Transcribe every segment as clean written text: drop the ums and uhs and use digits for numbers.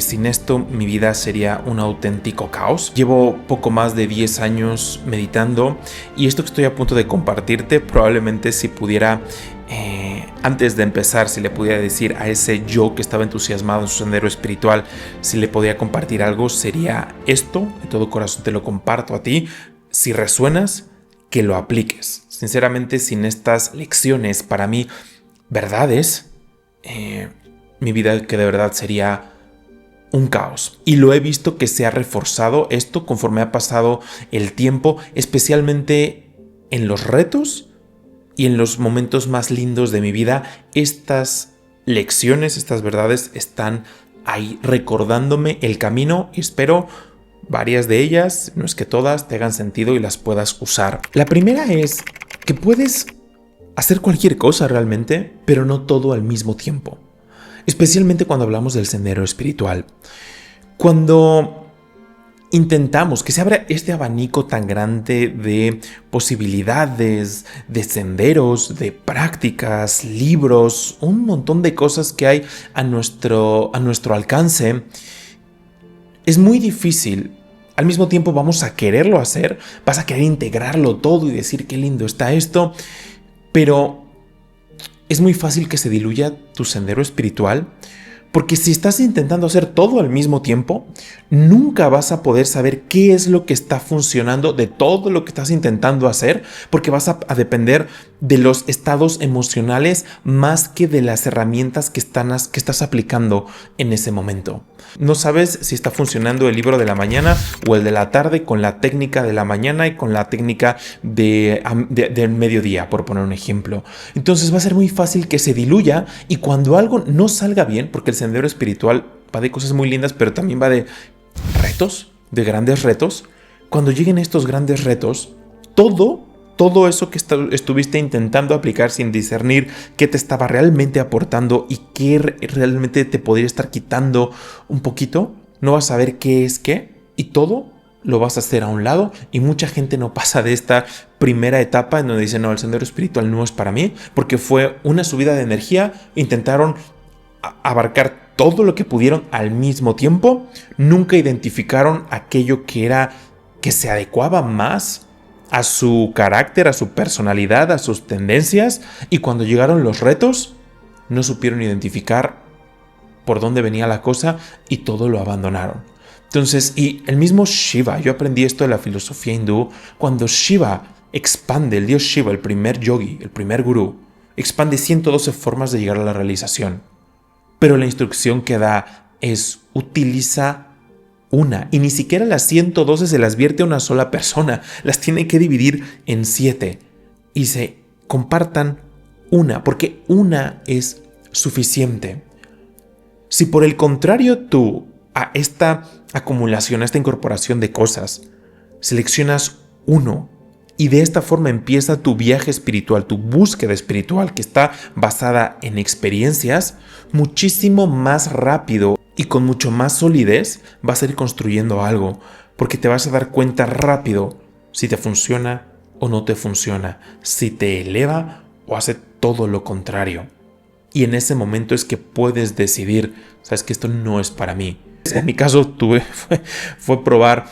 Sin esto mi vida sería un auténtico caos. Llevo poco más de 10 años meditando y esto que estoy a punto de compartirte, probablemente si pudiera, antes de empezar, si le pudiera decir a ese yo que estaba entusiasmado en su sendero espiritual, si le podía compartir algo, sería esto. De todo corazón te lo comparto a ti. Si resuenas, que lo apliques. Sinceramente, sin estas lecciones, para mí, verdades, mi vida que de verdad sería un caos. Y lo he visto que se ha reforzado esto conforme ha pasado el tiempo, especialmente en los retos y en los momentos más lindos de mi vida. Estas lecciones, estas verdades están ahí recordándome el camino y espero varias de ellas, no es que todas, te hagan sentido y las puedas usar. La primera es que puedes hacer cualquier cosa realmente, pero no todo al mismo tiempo. Especialmente cuando hablamos del sendero espiritual. Cuando intentamos que se abra este abanico tan grande de posibilidades, de senderos, de prácticas, libros, un montón de cosas que hay a nuestro alcance, es muy difícil. Al mismo tiempo vamos a quererlo hacer, vas a querer integrarlo todo y decir qué lindo está esto, pero es muy fácil que se diluya tu sendero espiritual, porque si estás intentando hacer todo al mismo tiempo, nunca vas a poder saber qué es lo que está funcionando de todo lo que estás intentando hacer, porque vas a depender de los estados emocionales más que de las herramientas que estás aplicando en ese momento. No sabes si está funcionando el libro de la mañana o el de la tarde con la técnica de la mañana y con la técnica del mediodía, por poner un ejemplo. Entonces va a ser muy fácil que se diluya y cuando algo no salga bien, porque el sendero espiritual va de cosas muy lindas, pero también va de retos, de grandes retos. Cuando lleguen estos grandes retos, todo eso que estuviste intentando aplicar sin discernir qué te estaba realmente aportando y qué realmente te podría estar quitando un poquito, no vas a saber qué es qué y todo lo vas a hacer a un lado. Y mucha gente no pasa de esta primera etapa en donde dice no, el sendero espiritual no es para mí, porque fue una subida de energía, intentaron abarcar todo lo que pudieron al mismo tiempo, nunca identificaron aquello que se adecuaba más a su carácter, a su personalidad, a sus tendencias, y cuando llegaron los retos, no supieron identificar por dónde venía la cosa y todo lo abandonaron. Entonces, y el mismo Shiva, yo aprendí esto de la filosofía hindú, cuando Shiva expande, el dios Shiva, el primer yogi, el primer gurú, expande 112 formas de llegar a la realización. Pero la instrucción que da es utiliza una, y ni siquiera las 112 se las vierte a una sola persona, las tiene que dividir en 7 y se compartan una, porque una es suficiente. Si por el contrario tú a esta acumulación, a esta incorporación de cosas, seleccionas uno y de esta forma empieza tu viaje espiritual, tu búsqueda espiritual que está basada en experiencias, muchísimo más rápido y con mucho más solidez vas a ir construyendo algo, porque te vas a dar cuenta rápido si te funciona o no te funciona, si te eleva o hace todo lo contrario. Y en ese momento es que puedes decidir, sabes que esto no es para mí. En mi caso fue probar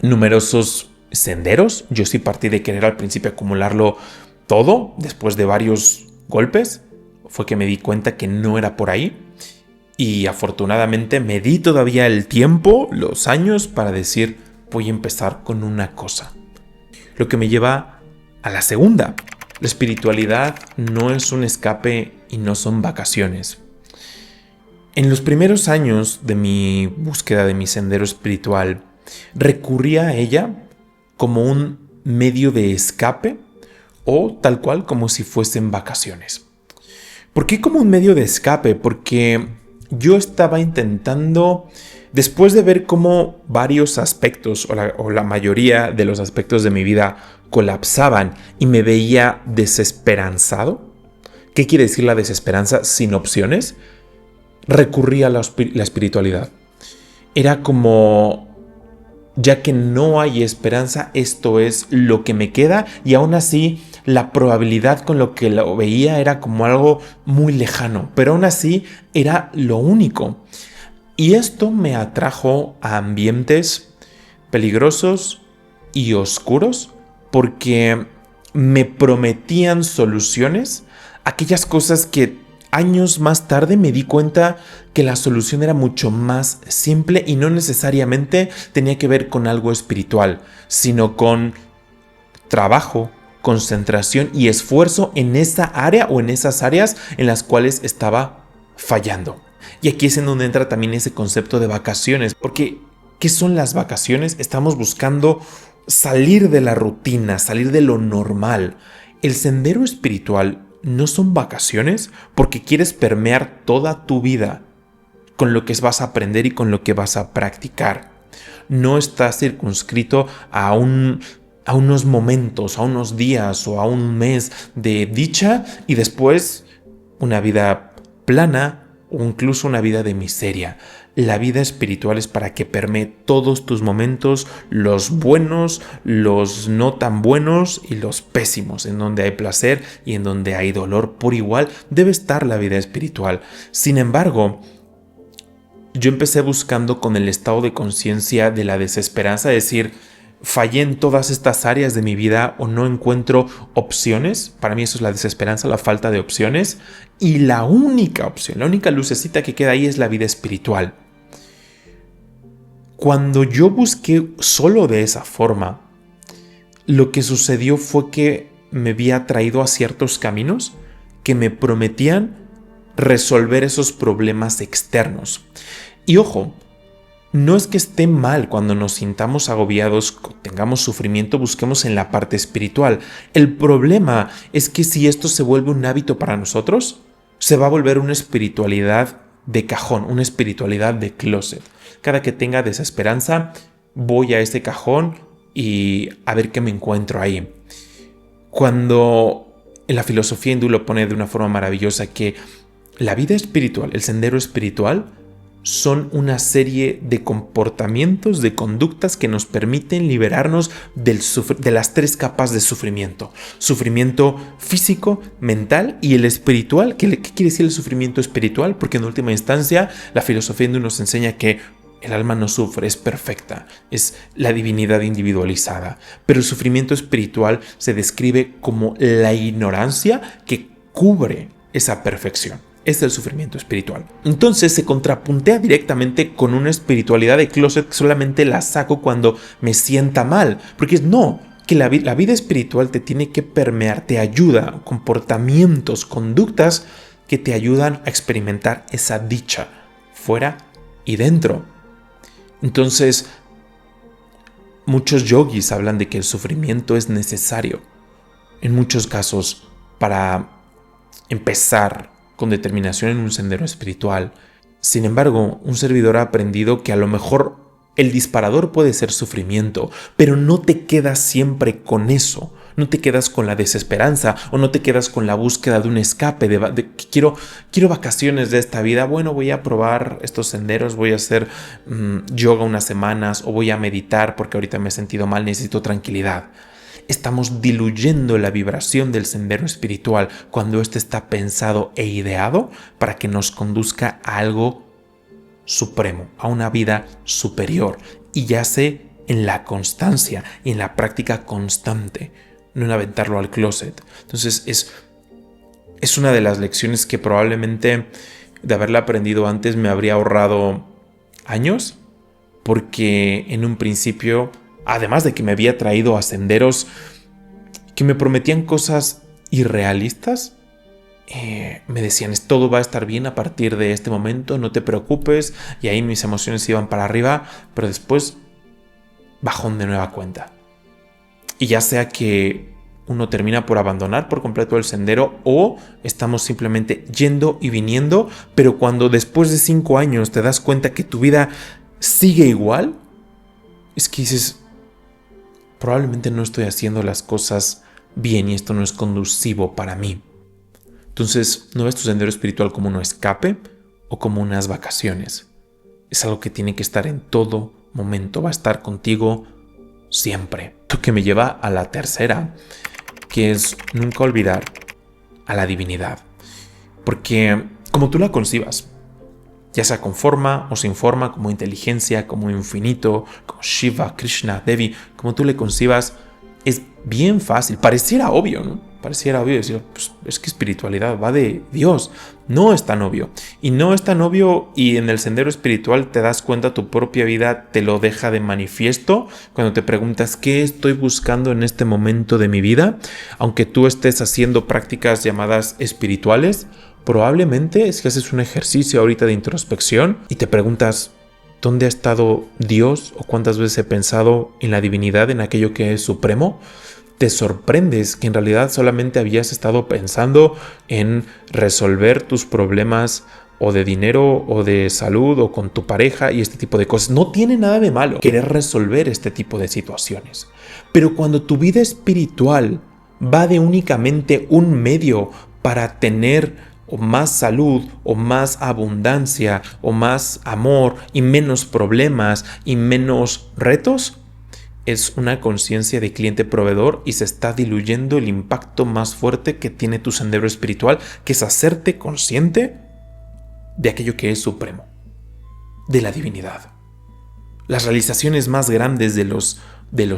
numerosos senderos. Yo sí partí de querer al principio acumularlo todo. Después de varios golpes fue que me di cuenta que no era por ahí. Y afortunadamente me di todavía el tiempo, los años, para decir voy a empezar con una cosa. Lo que me lleva a la segunda. La espiritualidad no es un escape y no son vacaciones. En los primeros años de mi búsqueda de mi sendero espiritual, recurría a ella como un medio de escape o tal cual como si fuesen vacaciones. ¿Por qué como un medio de escape? Porque yo estaba intentando, después de ver cómo varios aspectos o la mayoría de los aspectos de mi vida colapsaban y me veía desesperanzado. ¿Qué quiere decir la desesperanza sin opciones? Recurrí a la espiritualidad. Era como, ya que no hay esperanza, esto es lo que me queda, y aún así la probabilidad con lo que lo veía era como algo muy lejano, pero aún así era lo único. Y esto me atrajo a ambientes peligrosos y oscuros porque me prometían soluciones, aquellas cosas que años más tarde me di cuenta que la solución era mucho más simple y no necesariamente tenía que ver con algo espiritual, sino con trabajo, concentración y esfuerzo en esa área o en esas áreas en las cuales estaba fallando. Y aquí es en donde entra también ese concepto de vacaciones, porque ¿qué son las vacaciones? Estamos buscando salir de la rutina, salir de lo normal. El sendero espiritual no son vacaciones porque quieres permear toda tu vida con lo que vas a aprender y con lo que vas a practicar. No está circunscrito a unos momentos, a unos días o a un mes de dicha y después una vida plana o incluso una vida de miseria. La vida espiritual es para que permee todos tus momentos, los buenos, los no tan buenos y los pésimos. En donde hay placer y en donde hay dolor por igual, debe estar la vida espiritual. Sin embargo, yo empecé buscando con el estado de conciencia de la desesperanza, es decir, fallé en todas estas áreas de mi vida o no encuentro opciones. Para mí eso es la desesperanza, la falta de opciones. Y la única opción, la única lucecita que queda ahí es la vida espiritual. Cuando yo busqué solo de esa forma, lo que sucedió fue que me vi atraído a ciertos caminos que me prometían resolver esos problemas externos. Y ojo, no es que esté mal cuando nos sintamos agobiados, tengamos sufrimiento, busquemos en la parte espiritual. El problema es que si esto se vuelve un hábito para nosotros, se va a volver una espiritualidad de cajón, una espiritualidad de closet. Cada que tenga desesperanza, voy a ese cajón y a ver qué me encuentro ahí. Cuando en la filosofía hindú lo pone de una forma maravillosa, que la vida espiritual, el sendero espiritual, son una serie de comportamientos, de conductas que nos permiten liberarnos de las tres capas de sufrimiento. Sufrimiento físico, mental y el espiritual. ¿Qué quiere decir el sufrimiento espiritual? Porque en última instancia la filosofía hindú nos enseña que el alma no sufre, es perfecta, es la divinidad individualizada. Pero el sufrimiento espiritual se describe como la ignorancia que cubre esa perfección. Es el sufrimiento espiritual. Entonces se contrapuntea directamente con una espiritualidad de closet que solamente la saco cuando me sienta mal. Porque que la vida espiritual te tiene que permear, te ayuda, comportamientos, conductas que te ayudan a experimentar esa dicha fuera y dentro. Entonces, muchos yogis hablan de que el sufrimiento es necesario, en muchos casos, para empezar con determinación en un sendero espiritual. Sin embargo, un servidor ha aprendido que a lo mejor el disparador puede ser sufrimiento, pero no te quedas siempre con eso. No te quedas con la desesperanza o no te quedas con la búsqueda de un escape, de quiero vacaciones de esta vida. Bueno, voy a probar estos senderos, voy a hacer yoga unas semanas o voy a meditar porque ahorita me he sentido mal, necesito tranquilidad. Estamos diluyendo la vibración del sendero espiritual cuando este está pensado e ideado para que nos conduzca a algo supremo, a una vida superior, y yace en la constancia y en la práctica constante, no en aventarlo al closet. Entonces es una de las lecciones que probablemente de haberla aprendido antes me habría ahorrado años, porque en un principio, además de que me había traído a senderos que me prometían cosas irrealistas, me decían, todo va a estar bien a partir de este momento, no te preocupes, y ahí mis emociones iban para arriba, pero después bajón de nueva cuenta. Y ya sea que uno termina por abandonar por completo el sendero o estamos simplemente yendo y viniendo, pero cuando después de 5 años te das cuenta que tu vida sigue igual, es que dices, probablemente no estoy haciendo las cosas bien y esto no es conducivo para mí. Entonces, no ves tu sendero espiritual como un escape o como unas vacaciones. Es algo que tiene que estar en todo momento, va a estar contigo siempre. Lo que me lleva a la tercera, que es nunca olvidar a la divinidad. Porque como tú la concibas, ya sea con forma o sin forma, como inteligencia, como infinito, como Shiva, Krishna, Devi, como tú le concibas, es bien fácil. Pareciera obvio, ¿no? Pareciera obvio decir, pues es que espiritualidad va de Dios. No es tan obvio. Y no es tan obvio, y en el sendero espiritual te das cuenta, tu propia vida te lo deja de manifiesto cuando te preguntas qué estoy buscando en este momento de mi vida. Aunque tú estés haciendo prácticas llamadas espirituales, probablemente es que haces un ejercicio ahorita de introspección y te preguntas, ¿dónde ha estado Dios? ¿O cuántas veces he pensado en la divinidad, en aquello que es supremo? Te sorprendes que en realidad solamente habías estado pensando en resolver tus problemas o de dinero o de salud o con tu pareja y este tipo de cosas. No tiene nada de malo querer resolver este tipo de situaciones. Pero cuando tu vida espiritual va de únicamente un medio para tener o más salud, o más abundancia, o más amor, y menos problemas, y menos retos, es una conciencia de cliente-proveedor y se está diluyendo el impacto más fuerte que tiene tu sendero espiritual, que es hacerte consciente de aquello que es supremo, de la divinidad. Las realizaciones más grandes de los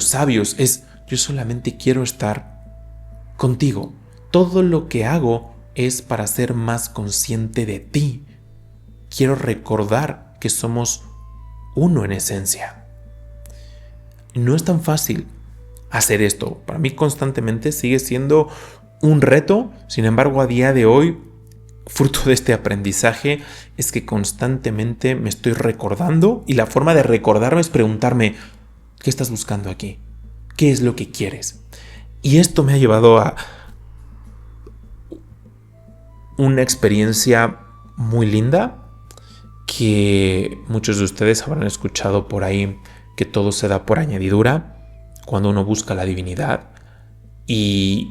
sabios es: yo solamente quiero estar contigo. Todo lo que hago es para ser más consciente de ti. Quiero recordar que somos uno en esencia. No es tan fácil hacer esto. Para mí constantemente sigue siendo un reto. Sin embargo, a día de hoy, fruto de este aprendizaje, es que constantemente me estoy recordando, y la forma de recordarme es preguntarme: ¿qué estás buscando aquí? ¿Qué es lo que quieres? Y esto me ha llevado a una experiencia muy linda, que muchos de ustedes habrán escuchado por ahí, que todo se da por añadidura cuando uno busca la divinidad. Y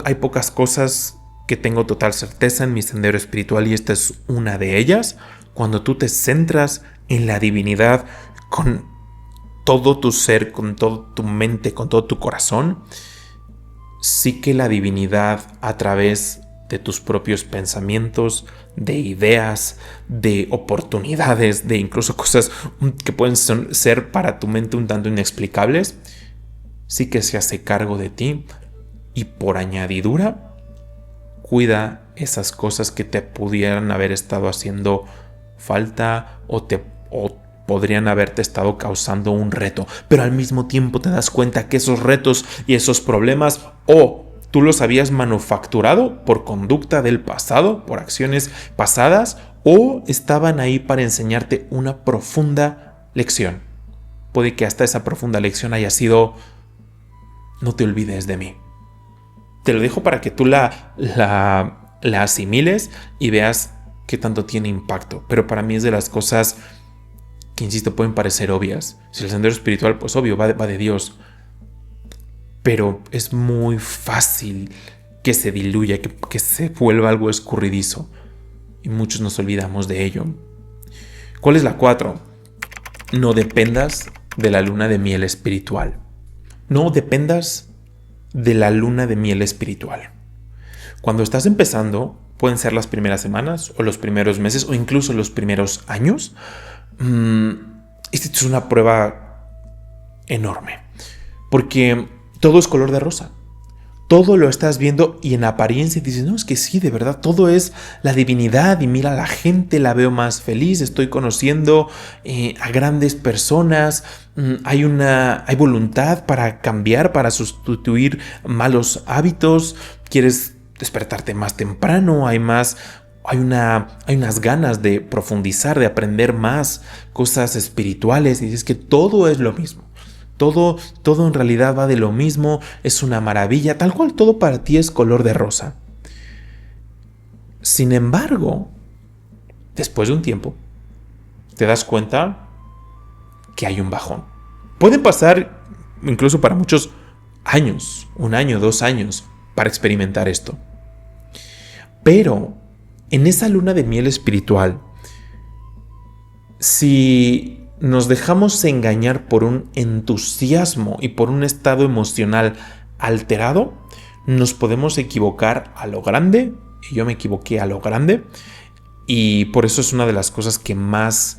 hay pocas cosas que tengo total certeza en mi sendero espiritual, y esta es una de ellas. Cuando tú te centras en la divinidad con todo tu ser, con toda tu mente, con todo tu corazón, sí que la divinidad, a través de tus propios pensamientos, de ideas, de oportunidades, de incluso cosas que pueden ser para tu mente un tanto inexplicables, sí que se hace cargo de ti, y por añadidura cuida esas cosas que te pudieran haber estado haciendo falta o podrían haberte estado causando un reto. Pero al mismo tiempo te das cuenta que esos retos y esos problemas, o tú los habías manufacturado por conducta del pasado, por acciones pasadas, o estaban ahí para enseñarte una profunda lección. Puede que hasta esa profunda lección haya sido: no te olvides de mí. Te lo dejo para que tú la asimiles y veas qué tanto tiene impacto. Pero para mí es de las cosas que, insisto, pueden parecer obvias. Si el sendero espiritual, pues obvio, va de Dios. Pero es muy fácil que se diluya, que se vuelva algo escurridizo. Y muchos nos olvidamos de ello. ¿Cuál es la 4? No dependas de la luna de miel espiritual. No dependas de la luna de miel espiritual. Cuando estás empezando, pueden ser las primeras semanas, o los primeros meses, o incluso los primeros años. Esta es una prueba enorme. Porque todo es color de rosa. Todo lo estás viendo y en apariencia dices: no, es que sí, de verdad, todo es la divinidad, y mira, la gente la veo más feliz, estoy conociendo a grandes personas, hay voluntad para cambiar, para sustituir malos hábitos, quieres despertarte más temprano, hay unas ganas de profundizar, de aprender más cosas espirituales, y dices que todo es lo mismo. Todo en realidad va de lo mismo, es una maravilla, tal cual todo para ti es color de rosa. Sin embargo, después de un tiempo, te das cuenta que hay un bajón. Pueden pasar incluso para muchos años, 1 año, 2 años, para experimentar esto. Pero en esa luna de miel espiritual, si nos dejamos engañar por un entusiasmo y por un estado emocional alterado, nos podemos equivocar a lo grande, y yo me equivoqué a lo grande, Y por eso es una de las cosas que más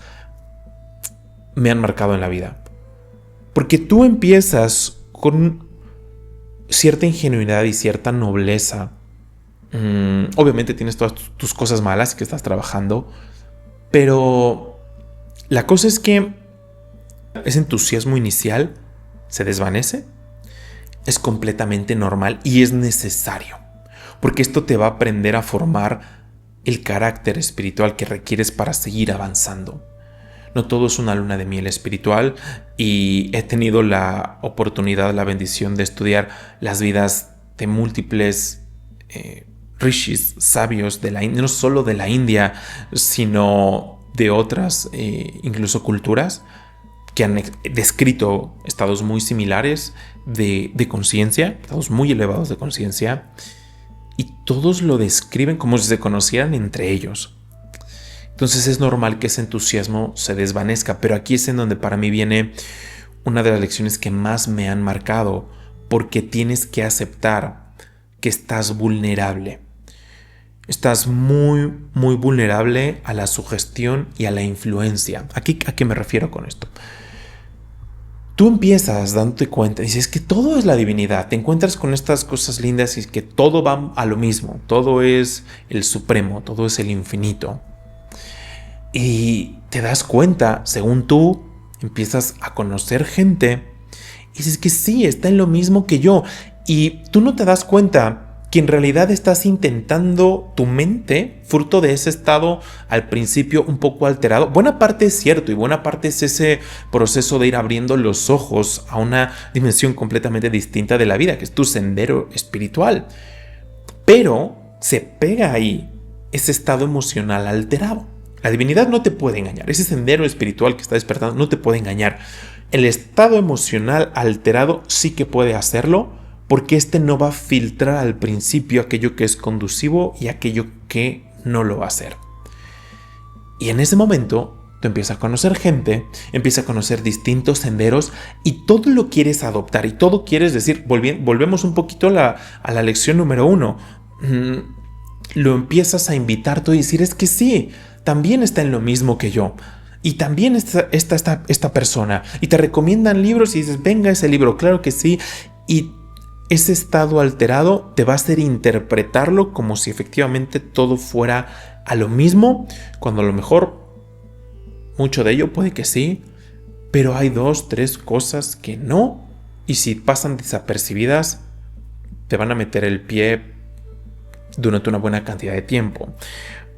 me han marcado en la vida. Porque tú empiezas con cierta ingenuidad y cierta nobleza. Obviamente tienes todas tus cosas malas que estás trabajando, pero la cosa es que ese entusiasmo inicial se desvanece. Es completamente normal y es necesario, porque esto te va a aprender a formar el carácter espiritual que requieres para seguir avanzando. No todo es una luna de miel espiritual, y he tenido la oportunidad, la bendición de estudiar las vidas de múltiples rishis, sabios de la India, no solo de la India, sino de otras incluso culturas que han descrito estados muy similares de conciencia, estados muy elevados de conciencia, y todos lo describen como si se conocieran entre ellos. Entonces es normal que ese entusiasmo se desvanezca, pero aquí es en donde para mí viene una de las lecciones que más me han marcado, porque tienes que aceptar que estás vulnerable. Estás muy, muy vulnerable a la sugestión y a la influencia. ¿A qué me refiero con esto? Tú empiezas dándote cuenta, dices que todo es la divinidad, te encuentras con estas cosas lindas y que todo va a lo mismo, todo es el supremo, todo es el infinito. Y te das cuenta, según tú, empiezas a conocer gente y dices que sí, está en lo mismo que yo. Y tú no te das cuenta que en realidad estás intentando tu mente, fruto de ese estado al principio un poco alterado. Buena parte es cierto y buena parte es ese proceso de ir abriendo los ojos a una dimensión completamente distinta de la vida, que es tu sendero espiritual. Pero se pega ahí ese estado emocional alterado. La divinidad no te puede engañar, ese sendero espiritual que está despertando no te puede engañar. El estado emocional alterado sí que puede hacerlo, porque este no va a filtrar al principio aquello que es conducivo y aquello que no lo va a hacer. Y en ese momento tú empiezas a conocer gente, empiezas a conocer distintos senderos y todo lo quieres adoptar y todo quieres decir. Volvemos un poquito a la lección número 1. Lo empiezas a invitar tú y decir, es que sí, también está en lo mismo que yo. Y también está esta persona. Y te recomiendan libros y dices, venga ese libro, claro que sí. Y ese estado alterado te va a hacer interpretarlo como si efectivamente todo fuera a lo mismo, cuando a lo mejor mucho de ello puede que sí, pero hay 2, 3 cosas que no, y si pasan desapercibidas te van a meter el pie durante una buena cantidad de tiempo,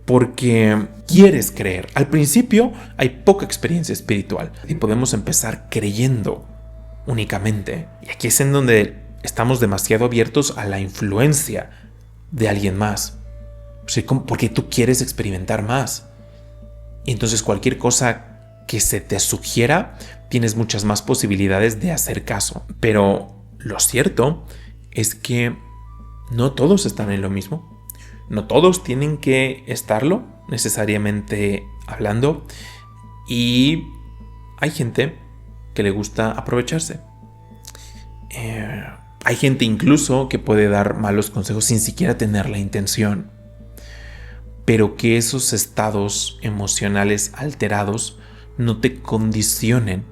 porque quieres creer. Al principio hay poca experiencia espiritual y podemos empezar creyendo únicamente, y aquí es en donde estamos demasiado abiertos a la influencia de alguien más, porque tú quieres experimentar más. Y entonces cualquier cosa que se te sugiera, tienes muchas más posibilidades de hacer caso. Pero lo cierto es que no todos están en lo mismo. No todos tienen que estarlo, necesariamente hablando. Y hay gente que le gusta aprovecharse. Hay gente incluso que puede dar malos consejos sin siquiera tener la intención. Pero que esos estados emocionales alterados no te condicionen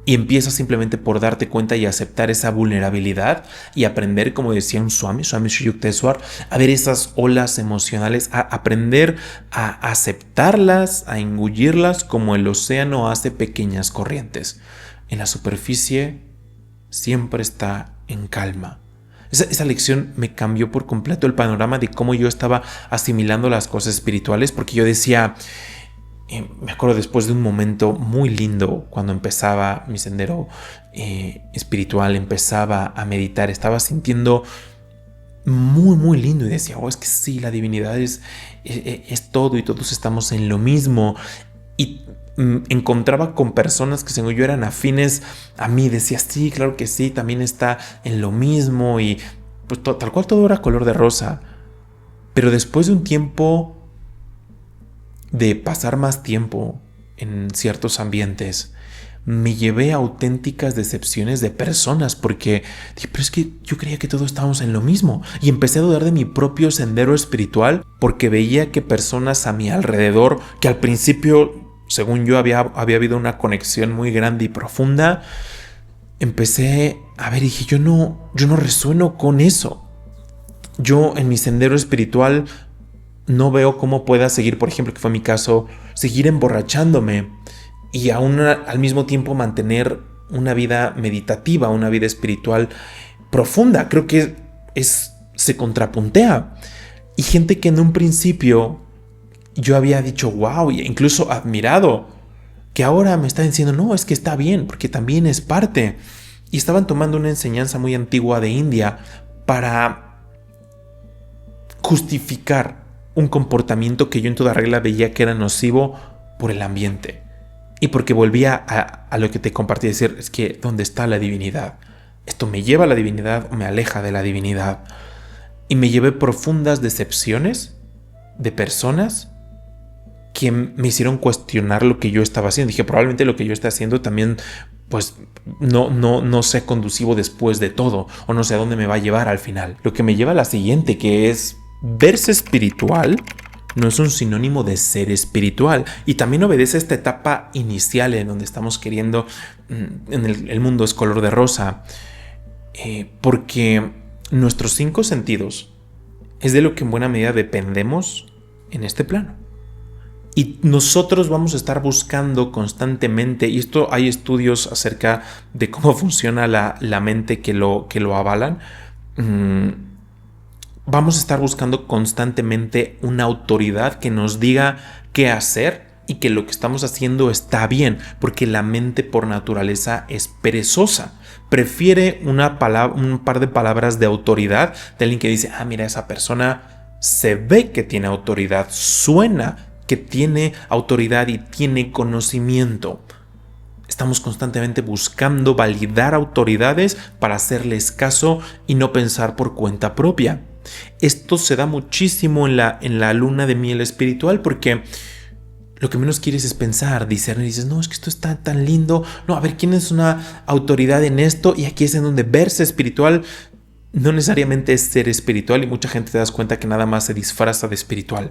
y empiezas simplemente por darte cuenta y aceptar esa vulnerabilidad y aprender, como decía un Swami Sri Yukteswar, a ver esas olas emocionales, a aprender a aceptarlas, a engullirlas como el océano hace pequeñas corrientes. En la superficie siempre está en calma. Esa lección me cambió por completo el panorama de cómo yo estaba asimilando las cosas espirituales, porque yo decía, me acuerdo después de un momento muy lindo, cuando empezaba mi sendero espiritual, empezaba a meditar, estaba sintiendo muy, muy lindo y decía, es que sí, la divinidad es todo y todos estamos en lo mismo. Y encontraba con personas que según yo eran afines a mí, decía, sí, claro que sí, también está en lo mismo, y pues tal cual todo era color de rosa. Pero después de un tiempo de pasar más tiempo en ciertos ambientes, me llevé a auténticas decepciones de personas porque dije, pero es que yo creía que todos estábamos en lo mismo. Y empecé a dudar de mi propio sendero espiritual porque veía que personas a mi alrededor, que al principio, según yo, había habido una conexión muy grande y profunda, empecé a ver y dije, yo no resueno con eso. Yo en mi sendero espiritual no veo cómo pueda seguir, por ejemplo, que fue mi caso, seguir emborrachándome y aún al mismo tiempo mantener una vida meditativa, una vida espiritual profunda. Creo que se contrapuntea. Y gente que en un principio yo había dicho wow, e incluso admirado, que ahora me está diciendo no, es que está bien, porque también es parte. Y estaban tomando una enseñanza muy antigua de India para justificar un comportamiento que yo en toda regla veía que era nocivo por el ambiente. Y porque volvía a lo que te compartí, decir, es que ¿dónde está la divinidad? ¿Esto me lleva a la divinidad o me aleja de la divinidad? Y me llevé profundas decepciones de personas que me hicieron cuestionar lo que yo estaba haciendo. Dije, probablemente lo que yo esté haciendo también pues no sea conducivo después de todo, o no sé a dónde me va a llevar al final. Lo que me lleva a la siguiente, que es verse espiritual no es un sinónimo de ser espiritual, y también obedece a esta etapa inicial en donde estamos queriendo, en el mundo es color de rosa, porque nuestros 5 sentidos es de lo que en buena medida dependemos en este plano. Y nosotros vamos a estar buscando constantemente, y esto hay estudios acerca de cómo funciona la mente que lo avalan, vamos a estar buscando constantemente una autoridad que nos diga qué hacer y que lo que estamos haciendo está bien, porque la mente por naturaleza es perezosa. Prefiere un par de palabras de autoridad de alguien que dice, mira, esa persona se ve que tiene autoridad, suena que tiene autoridad y tiene conocimiento. Estamos constantemente buscando validar autoridades para hacerles caso y no pensar por cuenta propia. Esto se da muchísimo en la luna de miel espiritual, porque lo que menos quieres es pensar, discernir, y dices, no, es que esto está tan lindo, no, a ver, ¿quién es una autoridad en esto? Y aquí es en donde verse espiritual no necesariamente es ser espiritual, y mucha gente te das cuenta que nada más se disfraza de espiritual.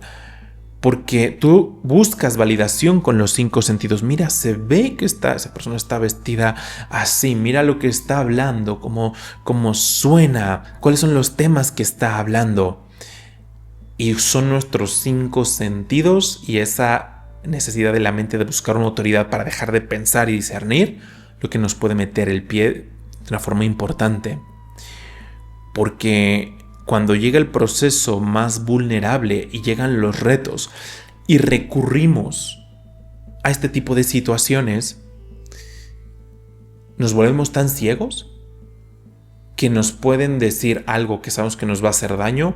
Porque tú buscas validación con los 5 sentidos. Mira, se ve que esa persona está vestida así. Mira lo que está hablando, cómo suena, cuáles son los temas que está hablando. Y son nuestros 5 sentidos y esa necesidad de la mente de buscar una autoridad para dejar de pensar y discernir lo que nos puede meter el pie de una forma importante. Porque cuando llega el proceso más vulnerable y llegan los retos y recurrimos a este tipo de situaciones, nos volvemos tan ciegos que nos pueden decir algo que sabemos que nos va a hacer daño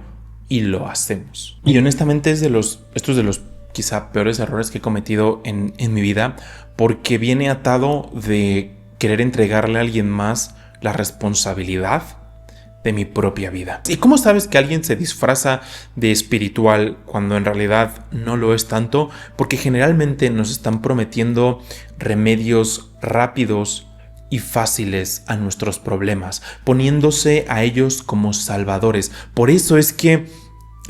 y lo hacemos. Y honestamente estos es de los quizá peores errores que he cometido en mi vida, porque viene atado de querer entregarle a alguien más la responsabilidad de mi propia vida. ¿Y cómo sabes que alguien se disfraza de espiritual cuando en realidad no lo es tanto? Porque generalmente nos están prometiendo remedios rápidos y fáciles a nuestros problemas, poniéndose a ellos como salvadores. Por eso es que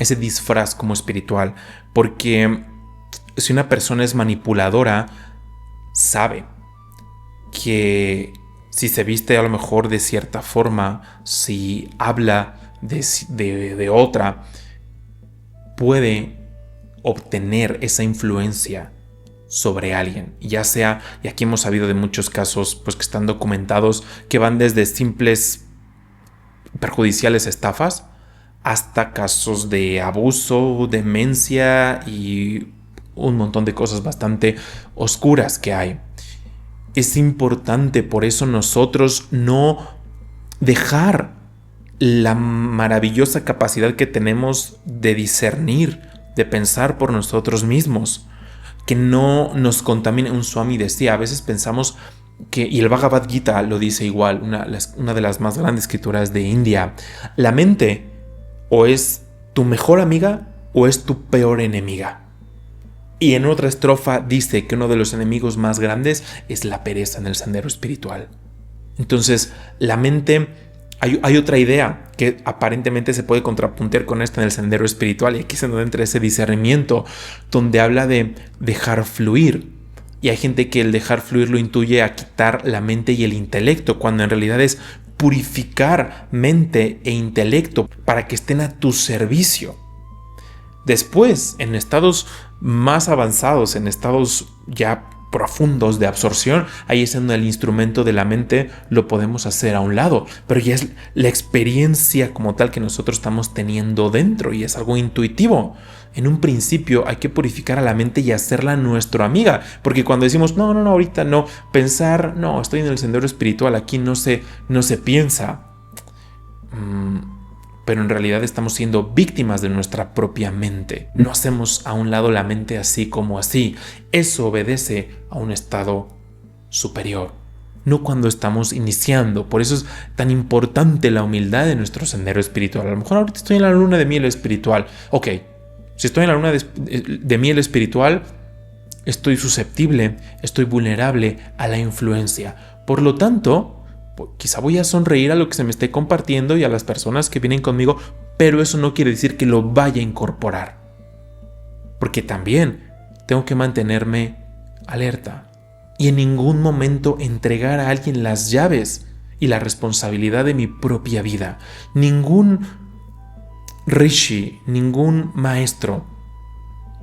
ese disfraz como espiritual, porque si una persona es manipuladora, sabe que si se viste a lo mejor de cierta forma, si habla de otra, puede obtener esa influencia sobre alguien. Ya sea, y aquí hemos sabido de muchos casos pues, que están documentados, que van desde simples perjudiciales estafas hasta casos de abuso, demencia y un montón de cosas bastante oscuras que hay. Es importante por eso nosotros no dejar la maravillosa capacidad que tenemos de discernir, de pensar por nosotros mismos, que no nos contamine. Un Swami decía, a veces pensamos que, y el Bhagavad Gita lo dice igual, una de las más grandes escrituras de India, la mente o es tu mejor amiga o es tu peor enemiga. Y en otra estrofa dice que uno de los enemigos más grandes es la pereza en el sendero espiritual. Entonces, la mente, hay otra idea que aparentemente se puede contrapuntear con esta en el sendero espiritual, y aquí es donde entra ese discernimiento, donde habla de dejar fluir. Y hay gente que el dejar fluir lo intuye a quitar la mente y el intelecto, cuando en realidad es purificar mente e intelecto para que estén a tu servicio. Después, en estados más avanzados, en estados ya profundos de absorción, ahí es donde el instrumento de la mente lo podemos hacer a un lado, pero ya es la experiencia como tal que nosotros estamos teniendo dentro y es algo intuitivo. En un principio hay que purificar a la mente y hacerla nuestra amiga, porque cuando decimos no, ahorita no, pensar, no, estoy en el sendero espiritual, aquí no se piensa. Pero en realidad estamos siendo víctimas de nuestra propia mente. No hacemos a un lado la mente así como así. Eso obedece a un estado superior, no cuando estamos iniciando. Por eso es tan importante la humildad de nuestro sendero espiritual. A lo mejor ahorita estoy en la luna de miel espiritual. Ok, si estoy en la luna de miel espiritual, estoy susceptible, estoy vulnerable a la influencia. Por lo tanto, quizá voy a sonreír a lo que se me esté compartiendo y a las personas que vienen conmigo, pero eso no quiere decir que lo vaya a incorporar. Porque también tengo que mantenerme alerta y en ningún momento entregar a alguien las llaves y la responsabilidad de mi propia vida. Ningún rishi, ningún maestro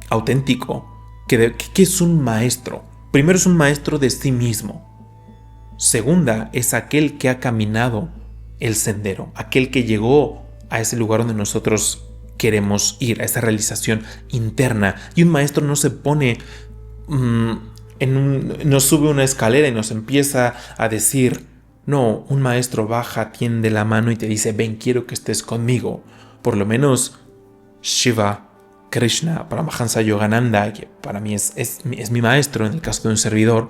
auténtico, ¿qué es un maestro? Primero es un maestro de sí mismo. Segunda, es aquel que ha caminado el sendero, aquel que llegó a ese lugar donde nosotros queremos ir, a esa realización interna. Y un maestro no se pone, nos sube una escalera y nos empieza a decir, no, un maestro baja, tiende la mano y te dice, ven, quiero que estés conmigo. Por lo menos Shiva, Krishna, Paramahansa Yogananda, que para mí es mi maestro en el caso de un servidor.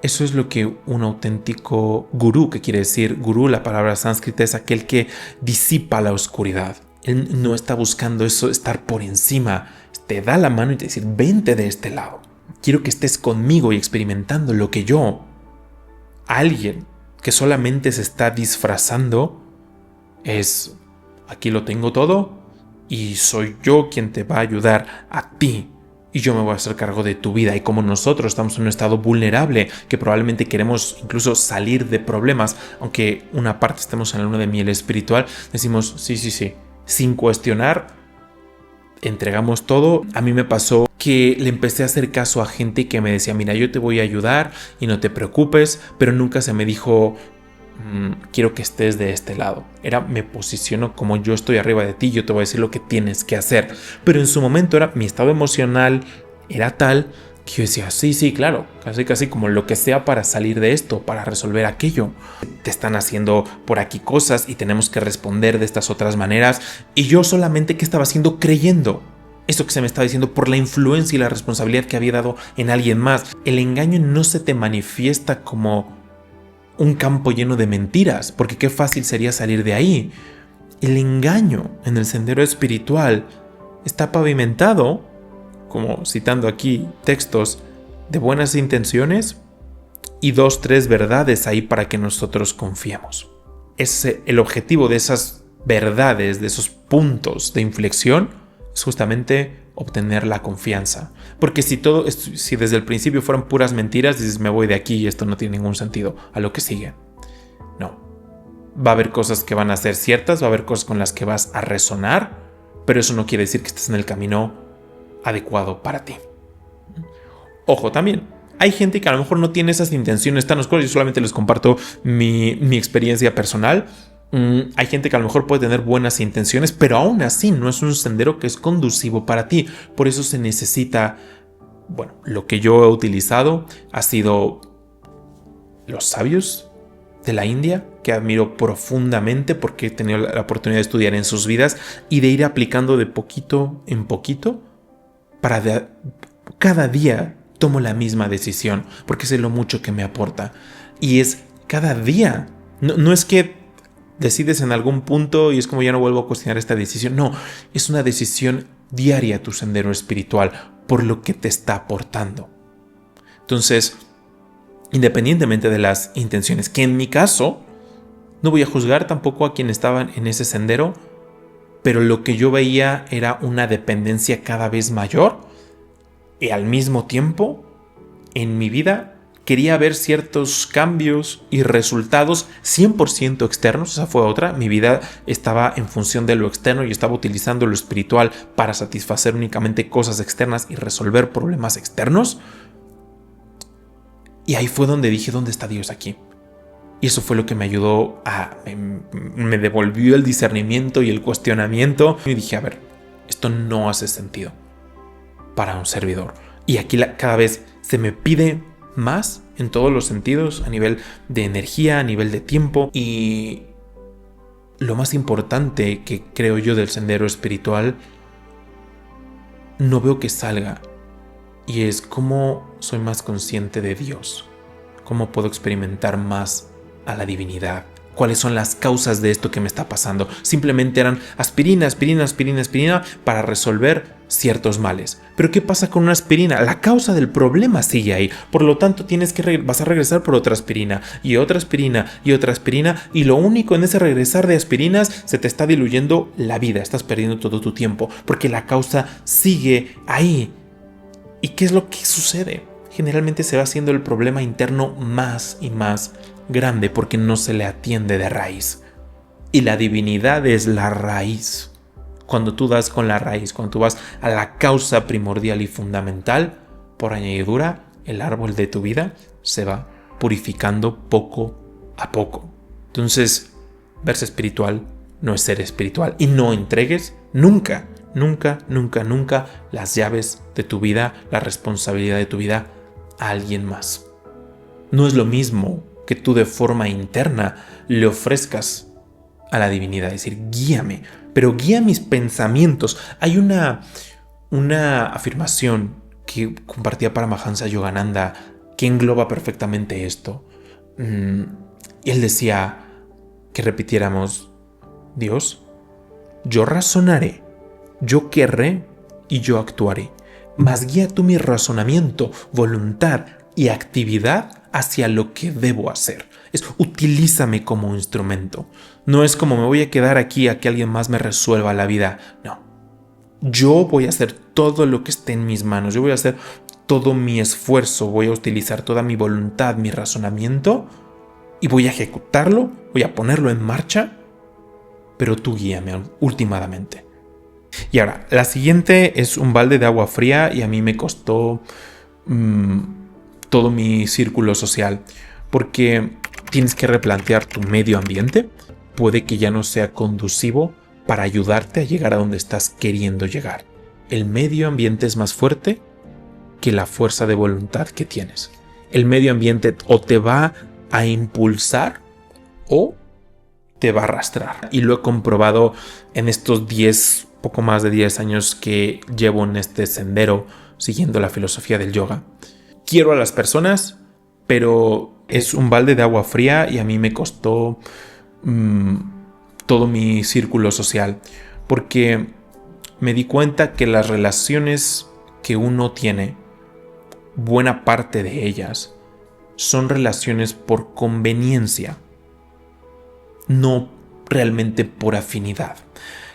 Eso es lo que un auténtico gurú, que quiere decir gurú, la palabra sánscrita, es aquel que disipa la oscuridad. Él no está buscando eso, estar por encima. Te da la mano y te dice, vente de este lado. Quiero que estés conmigo y experimentando lo que yo. Alguien que solamente se está disfrazando es, aquí lo tengo todo y soy yo quien te va a ayudar a ti. Y yo me voy a hacer cargo de tu vida. Y como nosotros estamos en un estado vulnerable, que probablemente queremos incluso salir de problemas, aunque una parte estemos en la luna de miel espiritual, decimos sí, sin cuestionar, entregamos todo. A mí me pasó que le empecé a hacer caso a gente que me decía, mira, yo te voy a ayudar y no te preocupes, pero nunca se me dijo, quiero que estés de este lado. Me posiciono como yo estoy arriba de ti, yo te voy a decir lo que tienes que hacer. Pero en su momento mi estado emocional era tal que yo decía, sí, claro, casi como lo que sea para salir de esto, para resolver aquello. Te están haciendo por aquí cosas y tenemos que responder de estas otras maneras. Y yo solamente, ¿qué estaba haciendo? Creyendo eso que se me estaba diciendo por la influencia y la responsabilidad que había dado en alguien más. El engaño no se te manifiesta como un campo lleno de mentiras, porque qué fácil sería salir de ahí. El engaño en el sendero espiritual está pavimentado, como citando aquí textos, de buenas intenciones y 2, 3 verdades ahí para que nosotros confiemos. El objetivo de esas verdades, de esos puntos de inflexión, es justamente obtener la confianza. Porque si desde el principio fueran puras mentiras, dices, me voy de aquí y esto no tiene ningún sentido, a lo que sigue. No. Va a haber cosas que van a ser ciertas, va a haber cosas con las que vas a resonar, pero eso no quiere decir que estés en el camino adecuado para ti. Ojo, también, hay gente que a lo mejor no tiene esas intenciones tan oscuras, yo solamente les comparto mi experiencia personal. Hay gente que a lo mejor puede tener buenas intenciones, pero aún así no es un sendero que es conducivo para ti. Por eso se necesita, lo que yo he utilizado ha sido los sabios de la India, que admiro profundamente porque he tenido la oportunidad de estudiar en sus vidas y de ir aplicando de poquito en poquito para cada día tomo la misma decisión porque sé lo mucho que me aporta y es cada día. No es que decides en algún punto y es como ya no vuelvo a cuestionar esta decisión. No, es una decisión diaria tu sendero espiritual. por lo que te está aportando. Entonces, independientemente de las intenciones, que en mi caso, no voy a juzgar tampoco a quien estaban en ese sendero, pero lo que yo veía era una dependencia cada vez mayor y al mismo tiempo, en mi vida, quería ver ciertos cambios y resultados 100% externos. Esa fue otra. Mi vida estaba en función de lo externo y estaba utilizando lo espiritual para satisfacer únicamente cosas externas y resolver problemas externos. Y ahí fue donde dije, ¿dónde está Dios aquí? Y eso fue lo que me ayudó me devolvió el discernimiento y el cuestionamiento. Y dije, a ver, esto no hace sentido para un servidor. Y aquí cada vez se me pide más en todos los sentidos, a nivel de energía, a nivel de tiempo. Y lo más importante que creo yo del sendero espiritual, no veo que salga. Y es cómo soy más consciente de Dios, cómo puedo experimentar más a la divinidad, cuáles son las causas de esto que me está pasando. Simplemente eran aspirina para resolver ciertos males. Pero ¿qué pasa con una aspirina? La causa del problema sigue ahí. Por lo tanto, vas a regresar por otra aspirina y otra aspirina y otra aspirina, y lo único en ese regresar de aspirinas, se te está diluyendo la vida, estás perdiendo todo tu tiempo, porque la causa sigue ahí. ¿Y qué es lo que sucede? Generalmente se va haciendo el problema interno más y más grande porque no se le atiende de raíz. Y la divinidad es la raíz. Cuando tú das con la raíz, cuando tú vas a la causa primordial y fundamental, por añadidura, el árbol de tu vida se va purificando poco a poco. Entonces, verse espiritual no es ser espiritual. Y no entregues nunca las llaves de tu vida, la responsabilidad de tu vida a alguien más. No es lo mismo que tú de forma interna le ofrezcas a la divinidad, es decir, guíame, pero guía mis pensamientos. Hay una afirmación que compartía Paramahansa Yogananda que engloba perfectamente esto. Él decía que repitiéramos: Dios, yo razonaré, yo querré y yo actuaré, mas guía tú mi razonamiento, voluntad y actividad hacia lo que debo hacer. Utilízame como instrumento. No es como me voy a quedar aquí a que alguien más me resuelva la vida. No. Yo voy a hacer todo lo que esté en mis manos. Yo voy a hacer todo mi esfuerzo. Voy a utilizar toda mi voluntad, mi razonamiento, y voy a ejecutarlo, voy a ponerlo en marcha, pero tú guíame últimamente. Y ahora, la siguiente es un balde de agua fría y a mí me costó todo mi círculo social, porque tienes que replantear tu medio ambiente. Puede que ya no sea conducivo para ayudarte a llegar a donde estás queriendo llegar. El medio ambiente es más fuerte que la fuerza de voluntad que tienes. El medio ambiente o te va a impulsar o te va a arrastrar. Y lo he comprobado en estos poco más de 10 años que llevo en este sendero siguiendo la filosofía del yoga. Quiero a las personas, pero es un balde de agua fría y a mí me costó todo mi círculo social, porque me di cuenta que las relaciones que uno tiene, buena parte de ellas, son relaciones por conveniencia, no realmente por afinidad.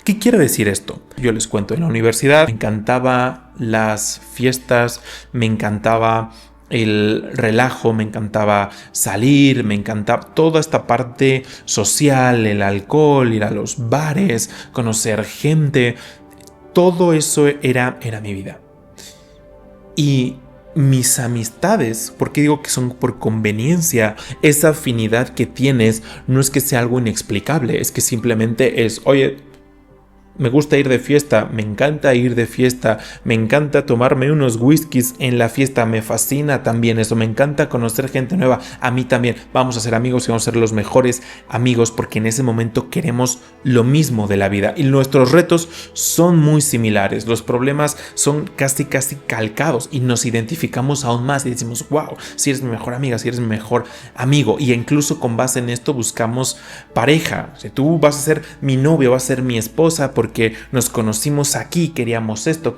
¿Qué quiere decir esto? Yo les cuento, en la universidad me encantaban las fiestas, me encantaba el relajo, me encantaba salir, me encantaba toda esta parte social, el alcohol, ir a los bares, conocer gente. Todo eso era mi vida. Y mis amistades, ¿por qué digo que son por conveniencia? Esa afinidad que tienes no es que sea algo inexplicable, es que simplemente es, oye, me gusta ir de fiesta, me encanta ir de fiesta, me encanta tomarme unos whiskies en la fiesta, me fascina también eso, me encanta conocer gente nueva, a mí también. Vamos a ser amigos y vamos a ser los mejores amigos porque en ese momento queremos lo mismo de la vida y nuestros retos son muy similares, los problemas son casi calcados y nos identificamos aún más y decimos, wow, si eres mi mejor amiga, si eres mi mejor amigo, y incluso con base en esto buscamos pareja. Si tú vas a ser mi novio, vas a ser mi esposa, porque nos conocimos aquí, queríamos esto,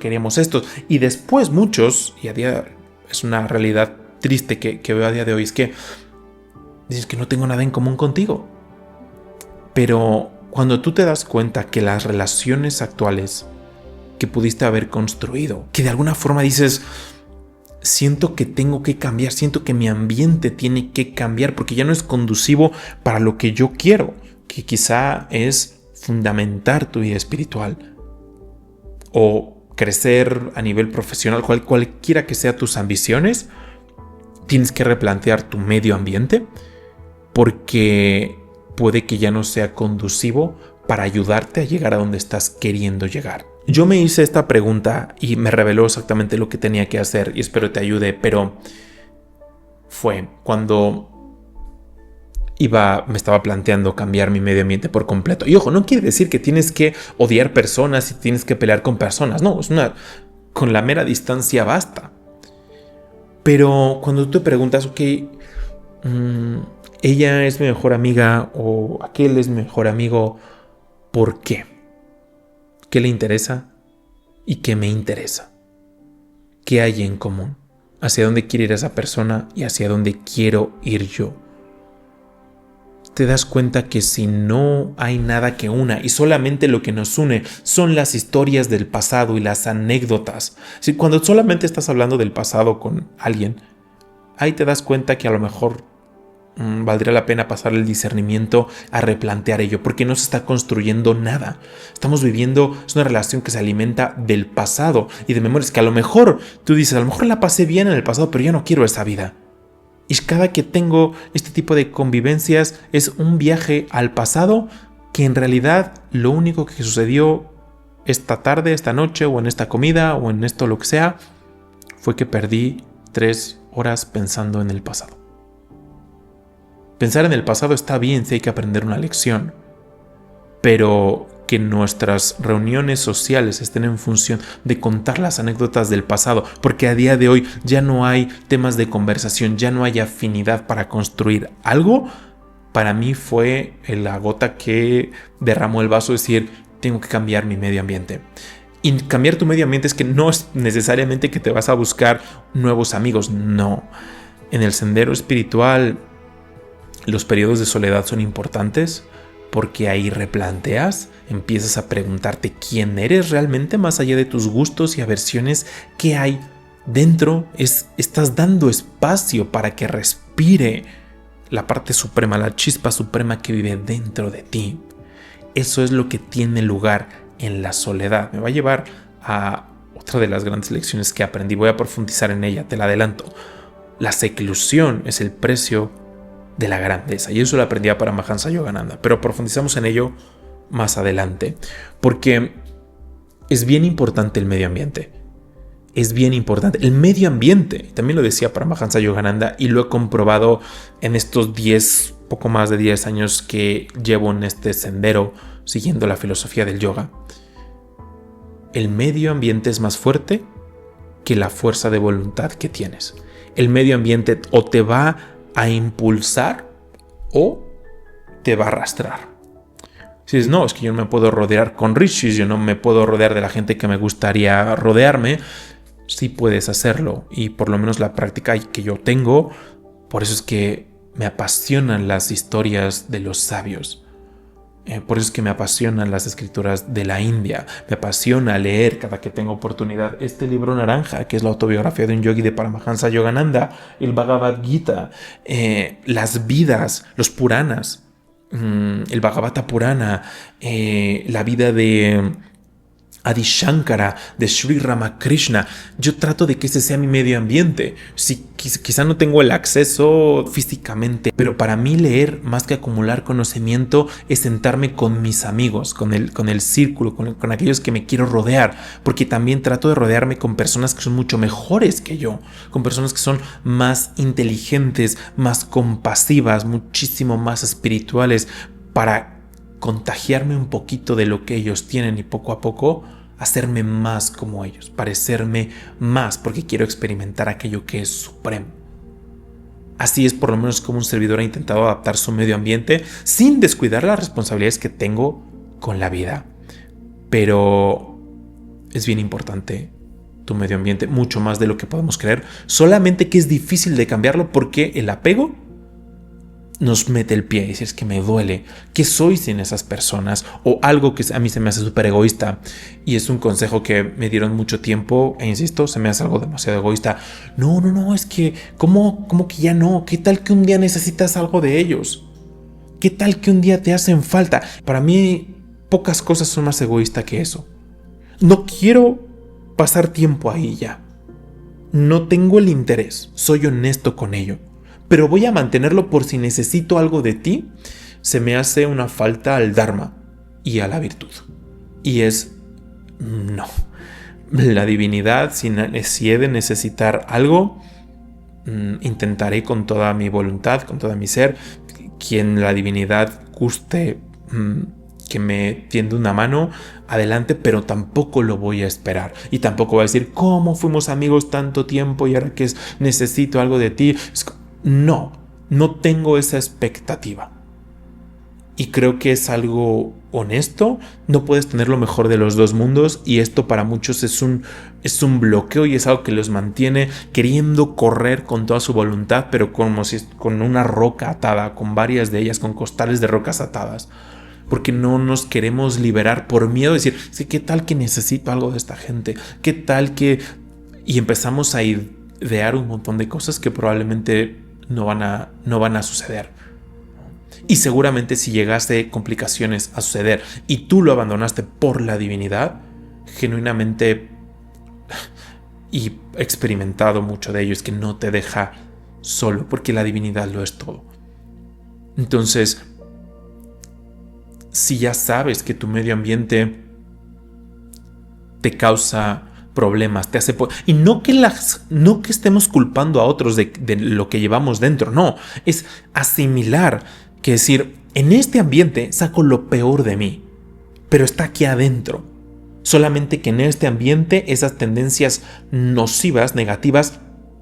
y después muchos, y a día es una realidad triste que veo a día de hoy, es que dices que no tengo nada en común contigo. Pero cuando tú te das cuenta que las relaciones actuales que pudiste haber construido, que de alguna forma dices, siento que tengo que cambiar, siento que mi ambiente tiene que cambiar porque ya no es conducivo para lo que yo quiero, que quizá es fundamentar tu vida espiritual o crecer a nivel profesional, cualquiera que sea tus ambiciones, tienes que replantear tu medio ambiente porque puede que ya no sea conducivo para ayudarte a llegar a donde estás queriendo llegar. Yo me hice esta pregunta y me reveló exactamente lo que tenía que hacer y espero te ayude, pero fue cuando me estaba planteando cambiar mi medio ambiente por completo. Y ojo, no quiere decir que tienes que odiar personas y tienes que pelear con personas, no, con la mera distancia basta. Pero cuando tú te preguntas, ok, ella es mi mejor amiga o aquel es mi mejor amigo, ¿por qué? ¿Qué le interesa y qué me interesa? ¿Qué hay en común? ¿Hacia dónde quiere ir esa persona y hacia dónde quiero ir yo? Te das cuenta que si no hay nada que una y solamente lo que nos une son las historias del pasado y las anécdotas. Si cuando solamente estás hablando del pasado con alguien, ahí te das cuenta que a lo mejor valdría la pena pasar el discernimiento a replantear ello, porque no se está construyendo nada. Estamos viviendo, es una relación que se alimenta del pasado y de memorias que a lo mejor tú dices, a lo mejor la pasé bien en el pasado, pero ya no quiero esa vida. Y cada que tengo este tipo de convivencias es un viaje al pasado que en realidad lo único que sucedió esta tarde, esta noche o en esta comida o en esto lo que sea fue que perdí 3 horas pensando en el pasado. Pensar en el pasado está bien si hay que aprender una lección, pero que nuestras reuniones sociales estén en función de contar las anécdotas del pasado, porque a día de hoy ya no hay temas de conversación, ya no hay afinidad para construir algo, para mí fue la gota que derramó el vaso, es decir, tengo que cambiar mi medio ambiente. Y cambiar tu medio ambiente es que no es necesariamente que te vas a buscar nuevos amigos, no. En el sendero espiritual, los periodos de soledad son importantes porque ahí replanteas, empiezas a preguntarte quién eres realmente más allá de tus gustos y aversiones, qué hay dentro, estás dando espacio para que respire la parte suprema, la chispa suprema que vive dentro de ti. Eso es lo que tiene lugar en la soledad. Me va a llevar a otra de las grandes lecciones que aprendí, voy a profundizar en ella, te la adelanto. La seclusión es el precio de la grandeza, y eso lo aprendí a Paramahansa Yogananda, pero profundizamos en ello más adelante, porque es bien importante el medio ambiente. Es bien importante. El medio ambiente, también lo decía Paramahansa Yogananda, y lo he comprobado en estos poco más de 10 años que llevo en este sendero siguiendo la filosofía del yoga. El medio ambiente es más fuerte que la fuerza de voluntad que tienes. El medio ambiente o te va a impulsar o te va a arrastrar. Si dices, no, es que yo no me puedo rodear con rishis, yo no me puedo rodear de la gente que me gustaría rodearme, sí puedes hacerlo, y por lo menos la práctica que yo tengo, por eso es que me apasionan las historias de los sabios. Por eso es que me apasionan las escrituras de la India. Me apasiona leer cada que tengo oportunidad este libro naranja, que es la autobiografía de un yogi de Paramahansa Yogananda, el Bhagavad Gita, las vidas, los Puranas, el Bhagavata Purana, la vida de Adi Shankara, de Sri Ramakrishna. Yo trato de que ese sea mi medio ambiente. Sí, quizá no tengo el acceso físicamente, pero para mí leer, más que acumular conocimiento, es sentarme con mis amigos, con el círculo, con aquellos que me quiero rodear, porque también trato de rodearme con personas que son mucho mejores que yo, con personas que son más inteligentes, más compasivas, muchísimo más espirituales, para contagiarme un poquito de lo que ellos tienen y poco a poco hacerme más como ellos, parecerme más, porque quiero experimentar aquello que es supremo. Así es por lo menos como un servidor ha intentado adaptar su medio ambiente sin descuidar las responsabilidades que tengo con la vida. pero es bien importante tu medio ambiente, mucho más de lo que podemos creer, solamente que es difícil de cambiarlo porque el apego nos mete el pie y dice, es que me duele, ¿qué soy sin esas personas? O algo que a mí se me hace súper egoísta, y es un consejo que me dieron mucho tiempo, e insisto, se me hace algo demasiado egoísta. No, es que, ¿cómo que ya no? ¿Qué tal que un día necesitas algo de ellos? ¿Qué tal que un día te hacen falta? Para mí, pocas cosas son más egoístas que eso. No quiero pasar tiempo ahí ya. No tengo el interés, soy honesto con ello. Pero voy a mantenerlo por si necesito algo de ti. Se me hace una falta al Dharma y a la virtud. Y no. La divinidad, si he de necesitar algo, intentaré con toda mi voluntad, con todo mi ser. Quien la divinidad guste que me tiende una mano, adelante, pero tampoco lo voy a esperar. Y tampoco voy a decir, ¿cómo fuimos amigos tanto tiempo y ahora que necesito algo de ti? No tengo esa expectativa. Y creo que es algo honesto. No puedes tener lo mejor de los dos mundos, y esto para muchos es un bloqueo y es algo que los mantiene queriendo correr con toda su voluntad, pero como si con una roca atada, con varias de ellas, con costales de rocas atadas. Porque no nos queremos liberar por miedo de decir, sí, ¿qué tal que necesito algo de esta gente? ¿Qué tal que...? Y empezamos a idear un montón de cosas que probablemente no van a suceder. Y seguramente si llegase complicaciones a suceder y tú lo abandonaste por la divinidad, genuinamente, y he experimentado mucho de ello, es que no te deja solo, porque la divinidad lo es todo. Entonces, si ya sabes que tu medio ambiente te causa problemas, te hace... Y no que estemos culpando a otros de lo que llevamos dentro, no. Es asimilar, que decir, en este ambiente saco lo peor de mí, pero está aquí adentro. Solamente que en este ambiente esas tendencias nocivas, negativas,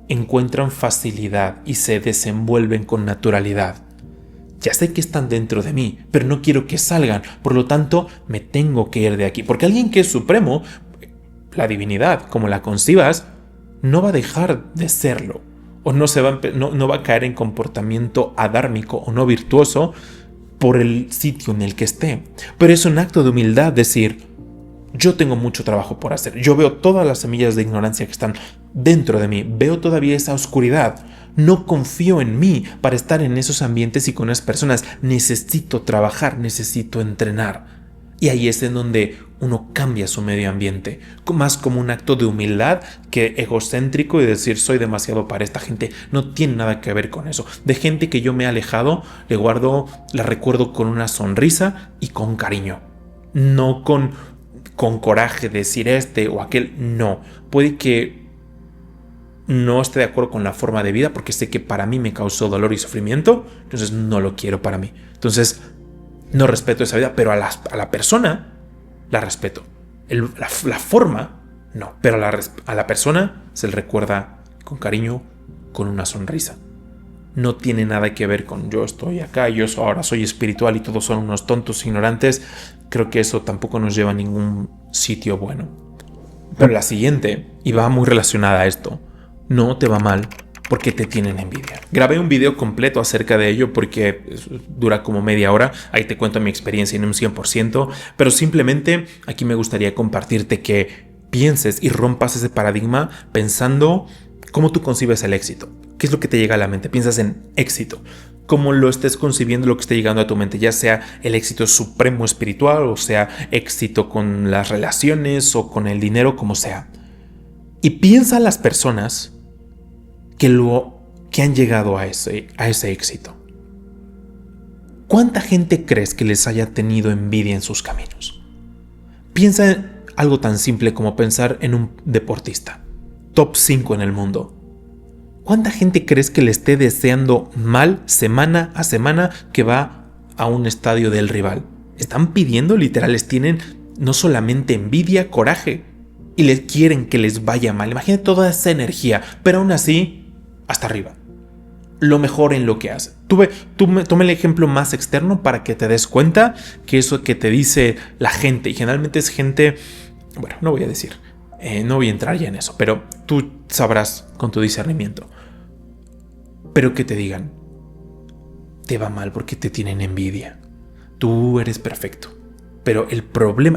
encuentran facilidad y se desenvuelven con naturalidad. Ya sé que están dentro de mí, pero no quiero que salgan, por lo tanto me tengo que ir de aquí, porque alguien que es supremo, la divinidad, como la concibas, no va a dejar de serlo, o no va a caer en comportamiento adármico o no virtuoso por el sitio en el que esté. Pero es un acto de humildad decir, yo tengo mucho trabajo por hacer, yo veo todas las semillas de ignorancia que están dentro de mí, veo todavía esa oscuridad, no confío en mí para estar en esos ambientes y con esas personas, necesito trabajar, necesito entrenar. Y ahí es en donde uno cambia su medio ambiente, más como un acto de humildad que egocéntrico y decir soy demasiado para esta gente. No tiene nada que ver con eso. De gente que yo me he alejado, la recuerdo con una sonrisa y con cariño. No con coraje de decir este o aquel, no. Puede que no esté de acuerdo con la forma de vida porque sé que para mí me causó dolor y sufrimiento, entonces no lo quiero para mí. Entonces no respeto esa vida, pero a la persona la respeto. La forma, no. Pero a la persona se le recuerda con cariño, con una sonrisa. No tiene nada que ver con yo estoy acá, ahora soy espiritual y todos son unos tontos ignorantes. Creo que eso tampoco nos lleva a ningún sitio bueno. Pero la siguiente, y va muy relacionada a esto, no te va mal porque te tienen envidia. Grabé un video completo acerca de ello porque dura como media hora. Ahí te cuento mi experiencia en un 100%, pero simplemente aquí me gustaría compartirte que pienses y rompas ese paradigma pensando cómo tú concibes el éxito. ¿Qué es lo que te llega a la mente? Piensas en éxito. Cómo lo estés concibiendo, lo que esté llegando a tu mente, ya sea el éxito supremo espiritual, o sea, éxito con las relaciones o con el dinero, como sea. Y piensa en las personas que han llegado a ese éxito. ¿Cuánta gente crees que les haya tenido envidia en sus caminos? Piensa en algo tan simple como pensar en un deportista, top 5 en el mundo. ¿Cuánta gente crees que le esté deseando mal semana a semana que va a un estadio del rival? Están pidiendo, literales, tienen no solamente envidia, coraje, y les quieren que les vaya mal. Imagínate toda esa energía, pero aún así, hasta arriba. lo mejor en lo que hace. Tome el ejemplo más externo para que te des cuenta que eso que te dice la gente, y generalmente es gente, bueno, no voy a decir, no voy a entrar ya en eso, pero tú sabrás con tu discernimiento. Pero que te digan, te va mal porque te tienen envidia. Tú eres perfecto. Pero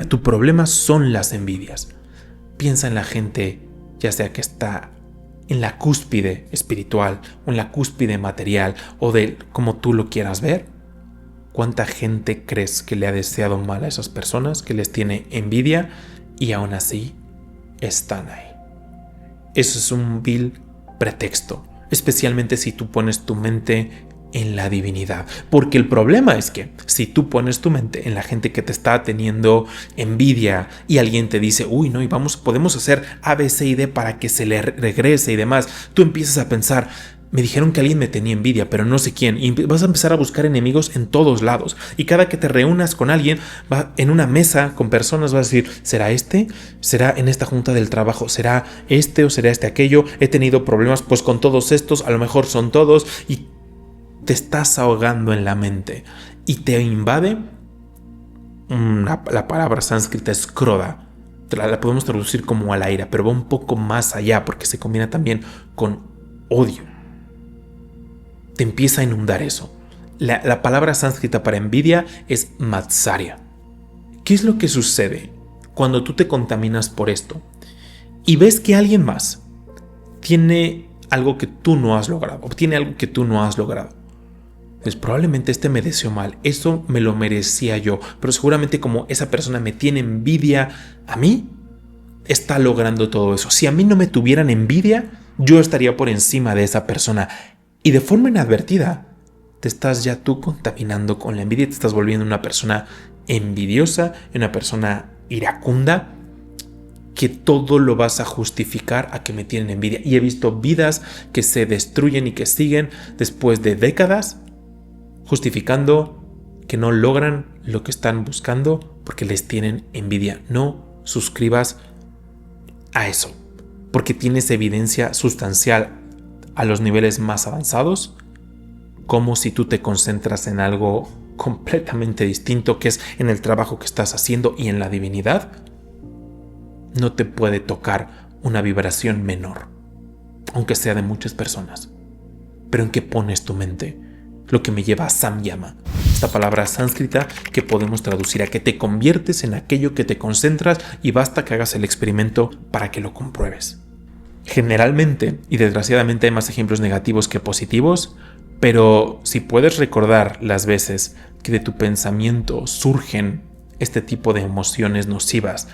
tu problema son las envidias. Piensa en la gente, ya sea que está en la cúspide espiritual o en la cúspide material o de como tú lo quieras ver. ¿Cuánta gente crees que le ha deseado mal a esas personas, que les tiene envidia y aún así están ahí? Eso es un vil pretexto, especialmente si tú pones tu mente en la divinidad. Porque el problema es que si tú pones tu mente en la gente que te está teniendo envidia y alguien te dice, uy, no, y podemos hacer A, B, C y D para que se le regrese y demás, tú empiezas a pensar, me dijeron que alguien me tenía envidia, pero no sé quién, y vas a empezar a buscar enemigos en todos lados. Y cada que te reúnas con alguien, en una mesa con personas, vas a decir, ¿será este? ¿Será en esta junta del trabajo? ¿Será este o será este aquello? He tenido problemas pues con todos estos, a lo mejor son todos, y te estás ahogando en la mente y te invade la palabra sánscrita es krodha. La podemos traducir como a la ira, pero va un poco más allá porque se combina también con odio. Te empieza a inundar eso. La palabra sánscrita para envidia es matsarya. ¿Qué es lo que sucede cuando tú te contaminas por esto y ves que alguien más tiene algo que tú no has logrado, obtiene algo que tú no has logrado? Pues probablemente este me deseó mal, eso me lo merecía yo, pero seguramente como esa persona me tiene envidia a mí, está logrando todo eso. Si a mí no me tuvieran envidia, yo estaría por encima de esa persona. Y de forma inadvertida, te estás ya tú contaminando con la envidia, te estás volviendo una persona envidiosa, una persona iracunda, que todo lo vas a justificar a que me tienen envidia. Y he visto vidas que se destruyen y que siguen después de décadas justificando que no logran lo que están buscando porque les tienen envidia. No suscribas a eso, porque tienes evidencia sustancial a los niveles más avanzados, como si tú te concentras en algo completamente distinto, que es en el trabajo que estás haciendo y en la divinidad. No te puede tocar una vibración menor, aunque sea de muchas personas. Pero ¿en qué pones tu mente? Lo que me lleva a samyama, esta palabra sánscrita que podemos traducir a que te conviertes en aquello que te concentras, y basta que hagas el experimento para que lo compruebes. Generalmente, y desgraciadamente hay más ejemplos negativos que positivos, pero si puedes recordar las veces que de tu pensamiento surgen este tipo de emociones nocivas,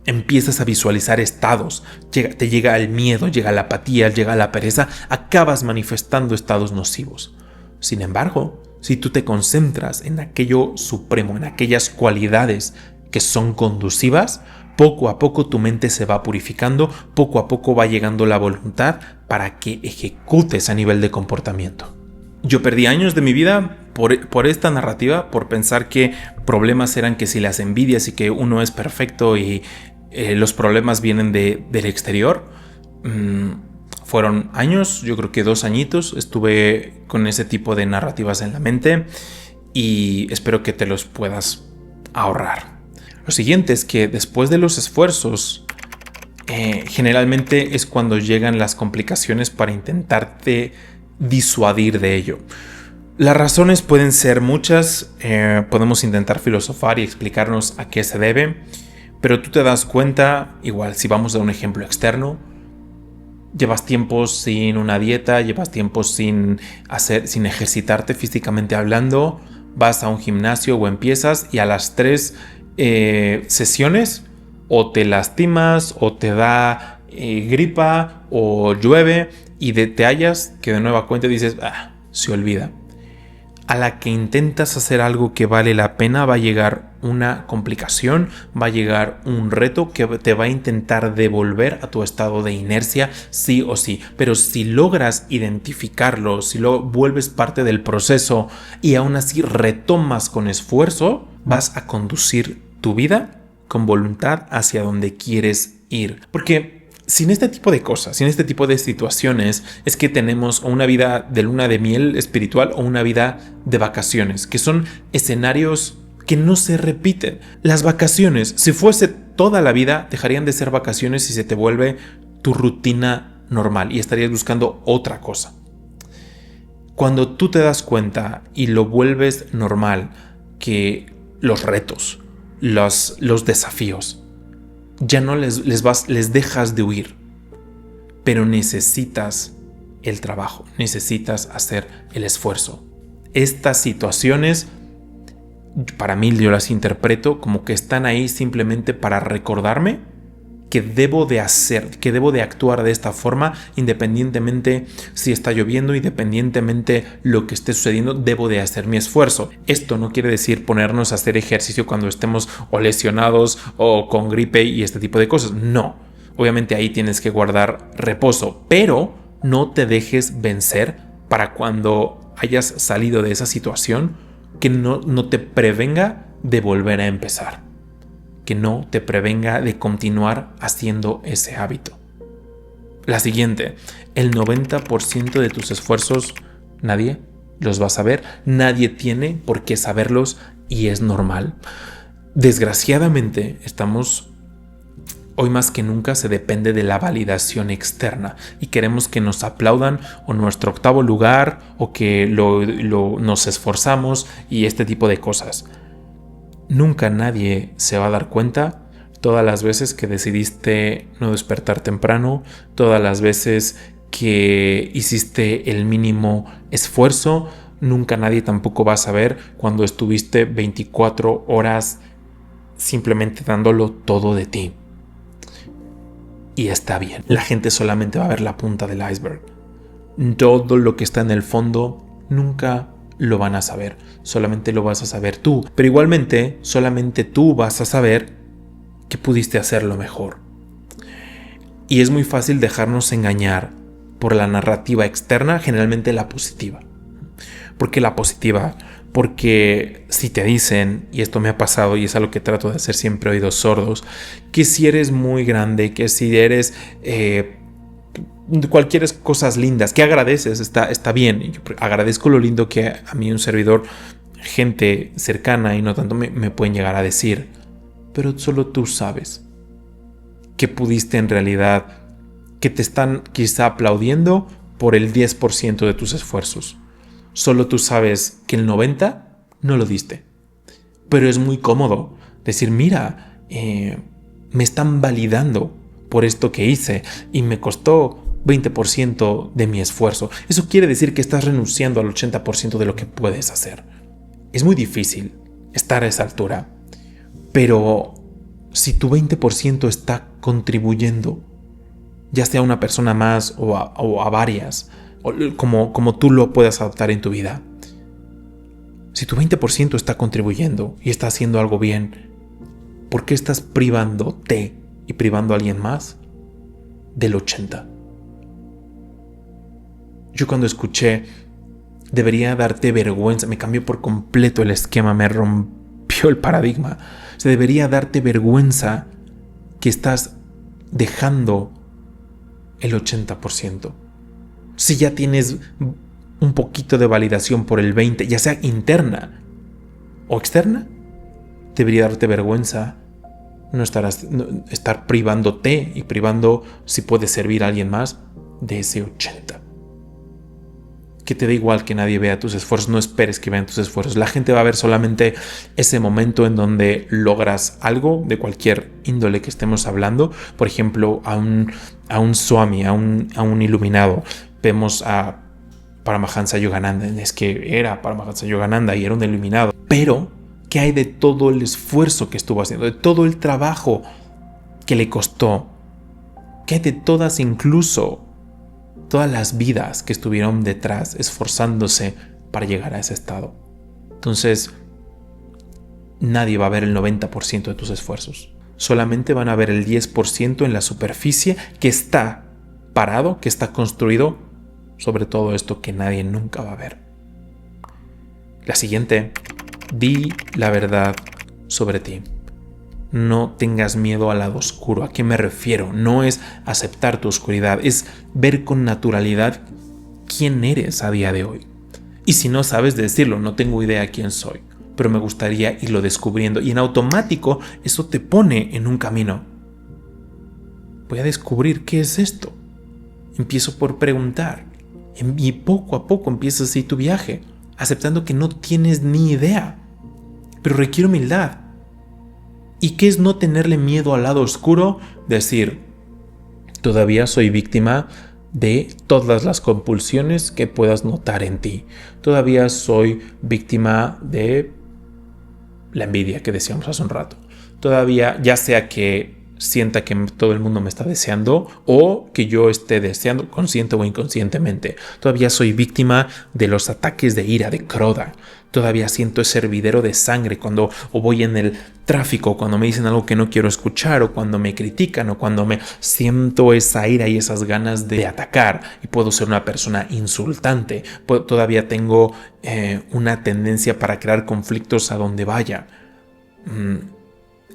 empiezas a visualizar estados, te llega el miedo, llega la apatía, llega la pereza, acabas manifestando estados nocivos. Sin embargo, si tú te concentras en aquello supremo, en aquellas cualidades que son conducivas, poco a poco tu mente se va purificando, poco a poco va llegando la voluntad para que ejecutes a nivel de comportamiento. Yo perdí años de mi vida por esta narrativa, por pensar que problemas eran que si las envidias y que uno es perfecto y los problemas vienen del exterior. Fueron años, yo creo que 2 añitos, estuve con ese tipo de narrativas en la mente y espero que te los puedas ahorrar. Lo siguiente es que después de los esfuerzos, generalmente es cuando llegan las complicaciones para intentarte disuadir de ello. Las razones pueden ser muchas, podemos intentar filosofar y explicarnos a qué se debe, pero tú te das cuenta, igual si vamos a un ejemplo externo, llevas tiempo sin una dieta, llevas tiempo sin ejercitarte físicamente hablando, vas a un gimnasio o empiezas y a las 3 sesiones o te lastimas o te da gripa o llueve y te hallas que de nueva cuenta dices, se olvida. A la que intentas hacer algo que vale la pena va a llegar una complicación, va a llegar un reto que te va a intentar devolver a tu estado de inercia sí o sí. Pero si logras identificarlo, si lo vuelves parte del proceso y aún así retomas con esfuerzo, vas a conducir tu vida con voluntad hacia donde quieres ir. Porque Sin este tipo de cosas, sin este tipo de situaciones, es que tenemos una vida de luna de miel espiritual o una vida de vacaciones, que son escenarios que no se repiten. Las vacaciones, si fuese toda la vida, dejarían de ser vacaciones y se te vuelve tu rutina normal y estarías buscando otra cosa. Cuando tú te das cuenta y lo vuelves normal, que los retos, los desafíos, ya no les dejas de huir, pero necesitas el trabajo, necesitas hacer el esfuerzo. Estas situaciones, para mí, yo las interpreto como que están ahí simplemente para recordarme que debo de hacer, que debo de actuar de esta forma, independientemente si está lloviendo, independientemente lo que esté sucediendo, debo de hacer mi esfuerzo. Esto no quiere decir ponernos a hacer ejercicio cuando estemos o lesionados o con gripe y este tipo de cosas. No, obviamente ahí tienes que guardar reposo, pero no te dejes vencer para cuando hayas salido de esa situación, que no te prevenga de volver a empezar. Que no te prevenga de continuar haciendo ese hábito. La siguiente, el 90% de tus esfuerzos nadie los va a saber, nadie tiene por qué saberlos y es normal. Desgraciadamente, hoy más que nunca se depende de la validación externa y queremos que nos aplaudan o nuestro octavo lugar o que nos esforzamos y este tipo de cosas. Nunca nadie se va a dar cuenta todas las veces que decidiste no despertar temprano, todas las veces que hiciste el mínimo esfuerzo. Nunca nadie tampoco va a saber cuando estuviste 24 horas simplemente dándolo todo de ti. Y está bien. La gente solamente va a ver la punta del iceberg. Todo lo que está en el fondo nunca lo van a saber, solamente lo vas a saber tú, pero igualmente solamente tú vas a saber que pudiste hacerlo mejor. Y es muy fácil dejarnos engañar por la narrativa externa, generalmente la positiva. ¿Por qué la positiva? Porque si te dicen, y esto me ha pasado y es algo que trato de hacer siempre oídos sordos, que si eres muy grande, que si eres cualquier cosas lindas que agradeces, está bien. Yo agradezco lo lindo que a mí un servidor, gente cercana y no tanto me pueden llegar a decir, pero solo tú sabes que pudiste en realidad, que te están quizá aplaudiendo por el 10% de tus esfuerzos. Solo tú sabes que el 90% no lo diste. Pero es muy cómodo decir, mira, me están validando por esto que hice y me costó 20% de mi esfuerzo. Eso quiere decir que estás renunciando al 80% de lo que puedes hacer. Es muy difícil estar a esa altura, pero si tu 20% está contribuyendo, ya sea a una persona más o a varias, como tú lo puedas adaptar en tu vida, si tu 20% está contribuyendo y está haciendo algo bien, ¿por qué estás privándote y privando a alguien más del 80%? Yo cuando escuché debería darte vergüenza, me cambió por completo el esquema, me rompió el paradigma. O sea, debería darte vergüenza que estás dejando el 80%. Si ya tienes un poquito de validación por el 20%, ya sea interna o externa, debería darte vergüenza estar privándote y privando, si puedes servir a alguien más, de ese 80%. Que te da igual que nadie vea tus esfuerzos, no esperes que vean tus esfuerzos. La gente va a ver solamente ese momento en donde logras algo de cualquier índole que estemos hablando. Por ejemplo, a un Swami, a un iluminado. Vemos a Paramahansa Yogananda, es que era Paramahansa Yogananda y era un iluminado. Pero, ¿qué hay de todo el esfuerzo que estuvo haciendo? De todo el trabajo que le costó. ¿Qué hay de incluso todas las vidas que estuvieron detrás esforzándose para llegar a ese estado? Entonces, nadie va a ver el 90% de tus esfuerzos. Solamente van a ver el 10% en la superficie que está parado, que está construido sobre todo esto que nadie nunca va a ver. La siguiente, di la verdad sobre ti. no tengas miedo al lado oscuro. ¿A qué me refiero? No es aceptar tu oscuridad, es ver con naturalidad quién eres a día de hoy. Y si no sabes decirlo, no tengo idea quién soy, pero me gustaría irlo descubriendo. Y en automático eso te pone en un camino. Voy a descubrir qué es esto. Empiezo por preguntar. Y poco a poco empiezas así tu viaje, aceptando que no tienes ni idea. Pero requiere humildad. ¿Y qué es no tenerle miedo al lado oscuro? Decir, todavía soy víctima de todas las compulsiones que puedas notar en ti. Todavía soy víctima de la envidia que decíamos hace un rato. Todavía, ya sea que sienta que todo el mundo me está deseando o que yo esté deseando consciente o inconscientemente. Todavía soy víctima de los ataques de ira, de Croda. Todavía siento ese hervidero de sangre cuando o voy en el tráfico, cuando me dicen algo que no quiero escuchar, o cuando me critican, o cuando me siento esa ira y esas ganas de atacar y puedo ser una persona insultante. Todavía tengo una tendencia para crear conflictos a donde vaya.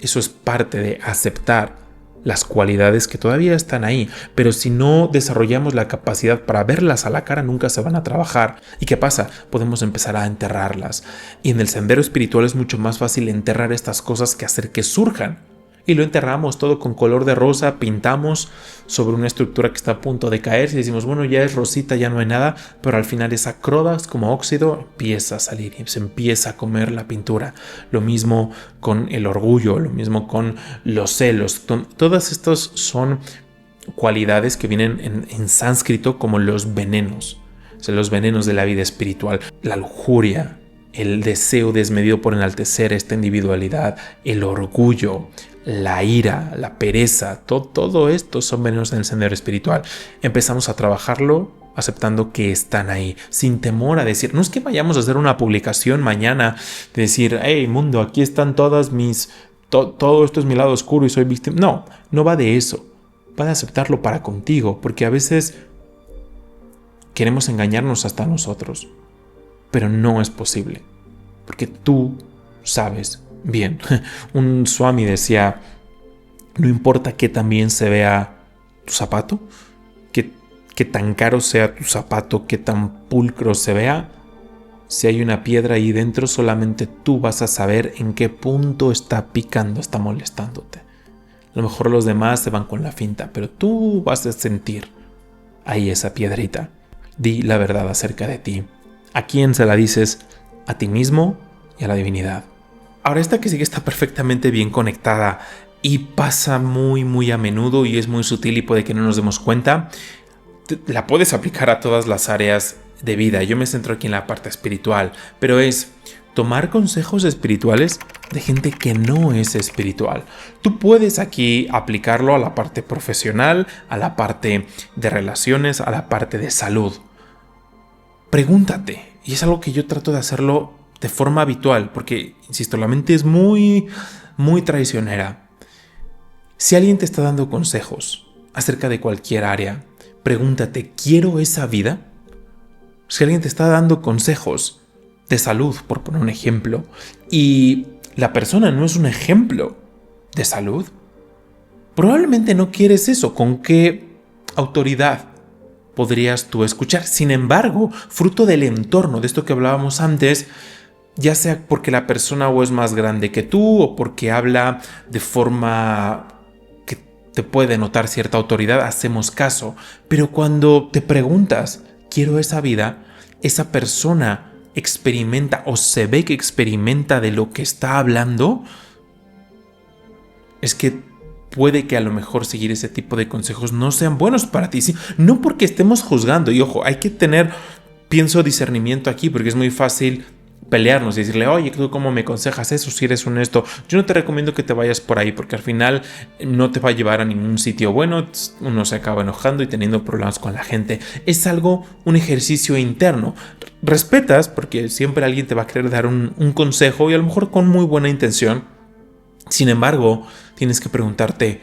Eso es parte de aceptar las cualidades que todavía están ahí, pero si no desarrollamos la capacidad para verlas a la cara, nunca se van a trabajar. ¿Y qué pasa? Podemos empezar a enterrarlas. Y en el sendero espiritual es mucho más fácil enterrar estas cosas que hacer que surjan. Y lo enterramos todo con color de rosa, pintamos sobre una estructura que está a punto de caerse y decimos, bueno, ya es rosita, ya no hay nada, pero al final esa croda como óxido empieza a salir y se empieza a comer la pintura. Lo mismo con el orgullo, lo mismo con los celos. Todas estas son cualidades que vienen en sánscrito como los venenos, o sea, los venenos de la vida espiritual, la lujuria, el deseo desmedido por enaltecer esta individualidad, el orgullo, la ira, la pereza, todo esto son venenos en el sendero espiritual. Empezamos a trabajarlo aceptando que están ahí, sin temor a decir, no es que vayamos a hacer una publicación mañana, de decir, hey mundo, aquí están todas todo esto es mi lado oscuro y soy víctima. No, no va de eso, va de aceptarlo para contigo, porque a veces queremos engañarnos hasta nosotros, pero no es posible, porque tú sabes bien. Un Swami decía, no importa que tan bien se vea tu zapato, que tan caro sea tu zapato, que tan pulcro se vea, si hay una piedra ahí dentro, solamente tú vas a saber en qué punto está picando, está molestándote. A lo mejor los demás se van con la finta, pero tú vas a sentir ahí esa piedrita. Di la verdad acerca de ti. ¿A quién se la dices? A ti mismo y a la divinidad. Ahora, esta que sigue está perfectamente bien conectada y pasa muy a menudo y es muy sutil y puede que no nos demos cuenta. La puedes aplicar a todas las áreas de vida. Yo me centro aquí en la parte espiritual, pero es tomar consejos espirituales de gente que no es espiritual. Tú puedes aquí aplicarlo a la parte profesional, a la parte de relaciones, a la parte de salud. Pregúntate, y es algo que yo trato de hacerlo de forma habitual, porque, insisto, la mente es muy traicionera. Si alguien te está dando consejos acerca de cualquier área, pregúntate, ¿quiero esa vida? Si alguien te está dando consejos de salud, por poner un ejemplo, y la persona no es un ejemplo de salud, probablemente no quieres eso. ¿Con qué autoridad podrías tú escuchar? Sin embargo, fruto del entorno, de esto que hablábamos antes, ya sea porque la persona o es más grande que tú o porque habla de forma que te puede notar cierta autoridad, hacemos caso. Pero cuando te preguntas, ¿quiero esa vida? Esa persona experimenta o se ve que experimenta de lo que está hablando, es que puede que a lo mejor seguir ese tipo de consejos no sean buenos para ti. ¿Sí? No porque estemos juzgando. Y ojo, hay que tener, pienso, discernimiento aquí, porque es muy fácil pelearnos y decirle, oye, ¿tú cómo me aconsejas eso si eres honesto? Yo no te recomiendo que te vayas por ahí, porque al final no te va a llevar a ningún sitio bueno. Uno se acaba enojando y teniendo problemas con la gente. Es algo, un ejercicio interno. Respetas, porque siempre alguien te va a querer dar un consejo y a lo mejor con muy buena intención. Sin embargo, tienes que preguntarte,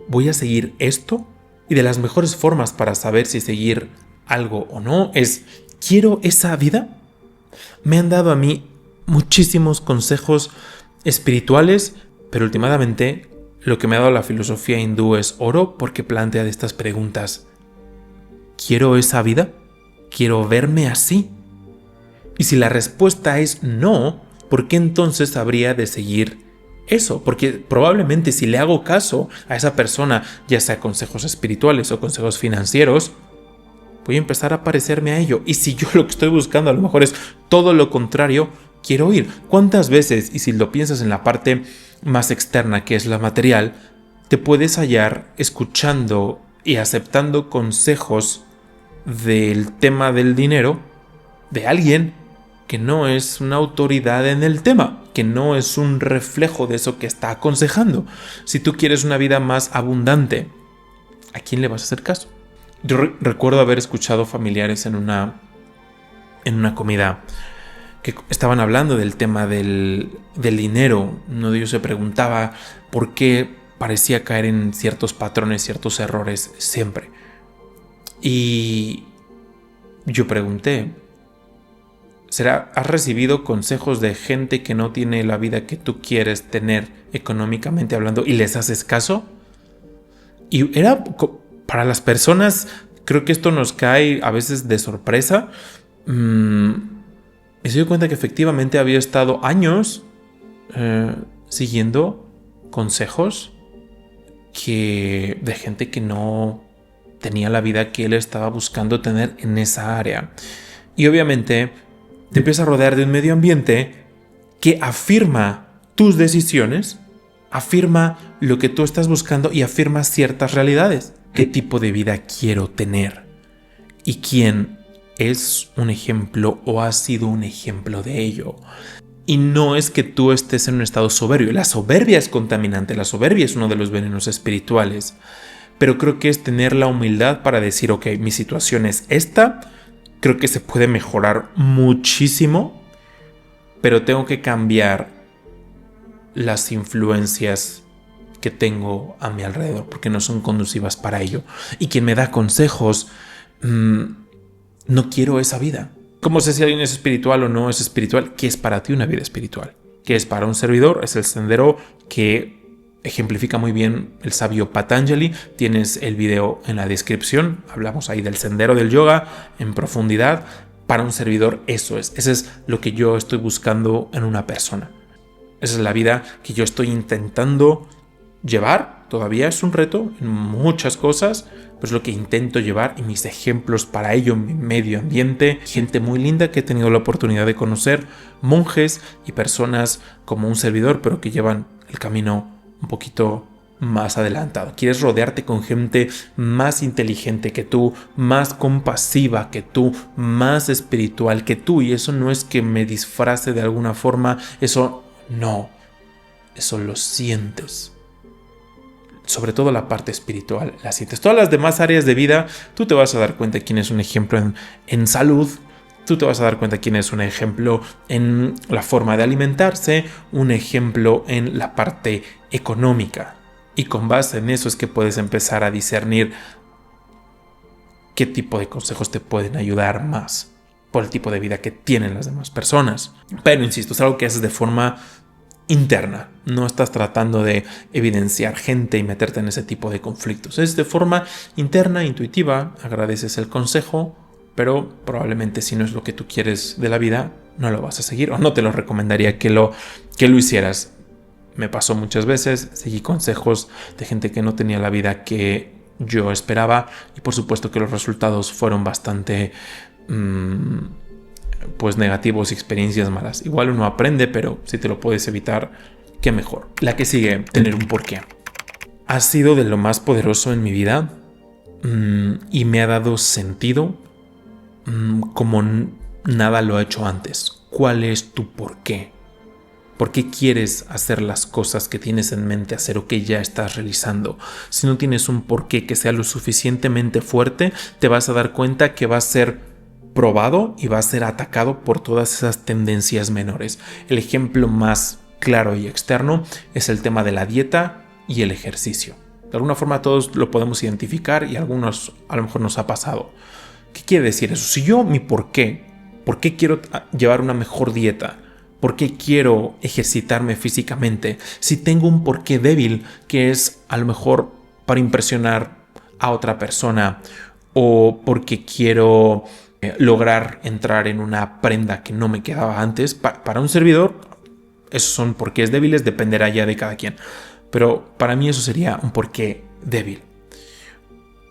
¿voy a seguir esto? Y de las mejores formas para saber si seguir algo o no es, ¿quiero esa vida? Me han dado a mí muchísimos consejos espirituales, Pero últimamente lo que me ha dado la filosofía hindú es oro porque plantea estas preguntas. ¿Quiero esa vida? ¿Quiero verme así? Y si la respuesta es no, ¿por qué entonces habría de seguir eso? Porque probablemente si le hago caso a esa persona, ya sea consejos espirituales o consejos financieros, voy a empezar a parecerme a ello. Y si yo lo que estoy buscando a lo mejor es todo lo contrario, quiero ir. ¿Cuántas veces, y si lo piensas en la parte más externa que es la material, te puedes hallar escuchando y aceptando consejos del tema del dinero de alguien que no es una autoridad en el tema, que no es un reflejo de eso que está aconsejando? Si tú quieres una vida más abundante, ¿a quién le vas a hacer caso? Yo recuerdo haber escuchado familiares en una comida que estaban hablando del tema del dinero. Uno de ellos se preguntaba por qué parecía caer en ciertos patrones, ciertos errores siempre. Y yo pregunté, ¿has recibido consejos de gente que no tiene la vida que tú quieres tener económicamente hablando y les haces caso? Y era para las personas, creo que esto nos cae a veces de sorpresa. Y se dio cuenta que efectivamente había estado años siguiendo consejos de gente que no tenía la vida que él estaba buscando tener en esa área. Y obviamente te empiezas a rodear de un medio ambiente que afirma tus decisiones, afirma lo que tú estás buscando y afirma ciertas realidades. ¿Qué tipo de vida quiero tener? ¿Y quién es un ejemplo o ha sido un ejemplo de ello? Y no es que tú estés en un estado soberbio. La soberbia es contaminante, la soberbia es uno de los venenos espirituales. Pero creo que es tener la humildad para decir, ok, mi situación es esta, creo que se puede mejorar muchísimo, pero tengo que cambiar las influencias que tengo a mi alrededor porque no son conducivas para ello. Y quien me da consejos, no quiero esa vida. ¿Cómo sé si alguien es espiritual o no es espiritual? ¿Qué es para ti una vida espiritual? ¿Qué es para un servidor? Es el sendero que ejemplifica muy bien el sabio Patanjali. Tienes el video en la descripción. Hablamos ahí del sendero del yoga en profundidad. Para un servidor eso es. Eso es lo que yo estoy buscando en una persona. Esa es la vida que yo estoy intentando llevar. Todavía es un reto en muchas cosas, pero es lo que intento llevar y mis ejemplos para ello, mi medio ambiente, gente muy linda que he tenido la oportunidad de conocer, monjes y personas como un servidor, pero que llevan el camino un poquito más adelantado. Quieres rodearte con gente más inteligente que tú, más compasiva que tú, más espiritual que tú, y eso no es que me disfrace de alguna forma, eso no, eso lo sientes. Sobre todo la parte espiritual la sientes. Todas las demás áreas de vida, tú te vas a dar cuenta quién es un ejemplo en salud, tú te vas a dar cuenta quién es un ejemplo en la forma de alimentarse, un ejemplo en la parte económica. Y con base en eso es que puedes empezar a discernir qué tipo de consejos te pueden ayudar más por el tipo de vida que tienen las demás personas. Pero insisto, es algo que haces de forma interna, no estás tratando de evidenciar gente y meterte en ese tipo de conflictos. Es de forma interna, intuitiva, agradeces el consejo, pero probablemente si no es lo que tú quieres de la vida, no lo vas a seguir o no te lo recomendaría que lo hicieras. Me pasó muchas veces, seguí consejos de gente que no tenía la vida que yo esperaba y por supuesto que los resultados fueron bastante negativos y experiencias malas. Igual uno aprende, pero si te lo puedes evitar, qué mejor. La que sigue, tener un porqué. Ha sido de lo más poderoso en mi vida y me ha dado sentido como nada lo ha hecho antes. ¿Cuál es tu porqué? ¿Por qué quieres hacer las cosas que tienes en mente hacer o que ya estás realizando? Si no tienes un porqué que sea lo suficientemente fuerte, te vas a dar cuenta que va a ser probado y va a ser atacado por todas esas tendencias menores. El ejemplo más claro y externo es el tema de la dieta y el ejercicio. De alguna forma todos lo podemos identificar y a algunos a lo mejor nos ha pasado. ¿Qué quiere decir eso? Si yo mi por qué quiero llevar una mejor dieta, ¿Por qué quiero ejercitarme físicamente? Si tengo un porqué débil, que es a lo mejor para impresionar a otra persona, o porque quiero lograr entrar en una prenda que no me quedaba antes, para un servidor, esos son porqués débiles, dependerá ya de cada quien. Pero para mí eso sería un porqué débil.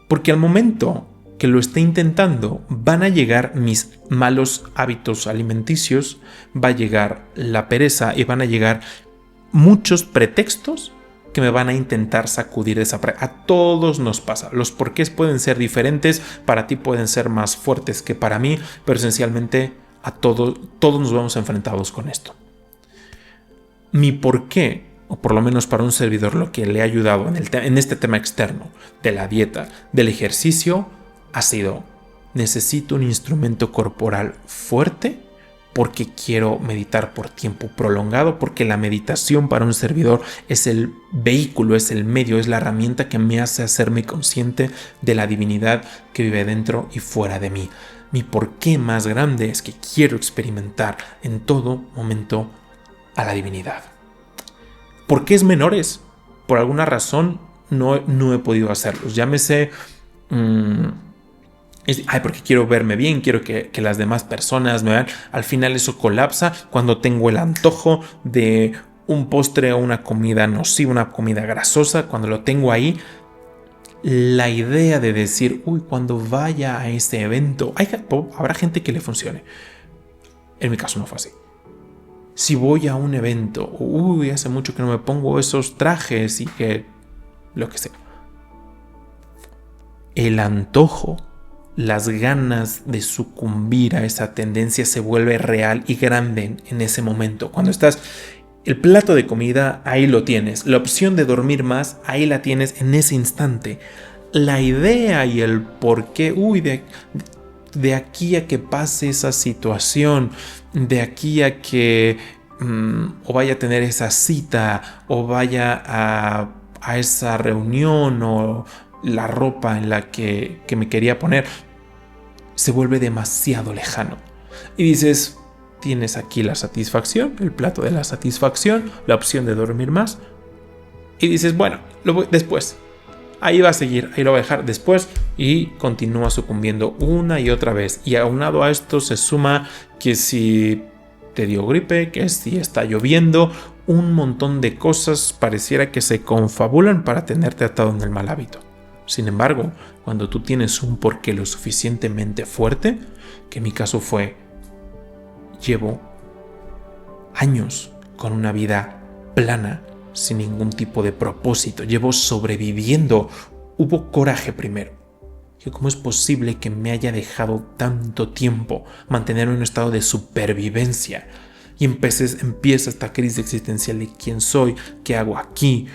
Porque al momento que lo esté intentando, van a llegar mis malos hábitos alimenticios, va a llegar la pereza y van a llegar muchos pretextos que me van a intentar sacudir de esa práctica. A todos nos pasa. Los porqués pueden ser diferentes, para ti pueden ser más fuertes que para mí, pero esencialmente a todos nos vemos enfrentados con esto. Mi porqué, o por lo menos para un servidor, lo que le ha ayudado en este tema externo de la dieta, del ejercicio, ha sido: necesito un instrumento corporal fuerte porque quiero meditar por tiempo prolongado, porque la meditación para un servidor es el vehículo, es el medio, es la herramienta que me hace hacerme consciente de la divinidad que vive dentro y fuera de mí. Mi porqué más grande es que quiero experimentar en todo momento a la divinidad. ¿Porqués menores? Por alguna razón no he podido hacerlos. Llámese... porque quiero verme bien, quiero que las demás personas me vean. Al final eso colapsa cuando tengo el antojo de un postre o una comida nociva, una comida grasosa. Cuando lo tengo ahí, la idea de decir, cuando vaya a ese evento, habrá gente que le funcione. En mi caso no fue así. Si voy a un evento, hace mucho que no me pongo esos trajes y que lo que sea. El antojo, las ganas de sucumbir a esa tendencia se vuelve real y grande en ese momento. Cuando estás, el plato de comida, ahí lo tienes. La opción de dormir más, ahí la tienes en ese instante. La idea y el por qué, de aquí a que pase esa situación, de aquí a que o vaya a tener esa cita, o vaya a esa reunión, o la ropa en la que me quería poner, se vuelve demasiado lejano. Y dices, tienes aquí la satisfacción, el plato de la satisfacción, la opción de dormir más, y dices, bueno, después, ahí va a seguir, ahí lo voy a dejar después, y continúa sucumbiendo una y otra vez. Y aunado a esto se suma que si te dio gripe, que si está lloviendo, un montón de cosas pareciera que se confabulan para tenerte atado en el mal hábito. Sin embargo, cuando tú tienes un porqué lo suficientemente fuerte, que en mi caso fue, llevo años con una vida plana, sin ningún tipo de propósito, llevo sobreviviendo, hubo coraje primero. ¿Cómo es posible que me haya dejado tanto tiempo mantenerme en un estado de supervivencia? Y empieza esta crisis existencial de quién soy, qué hago aquí,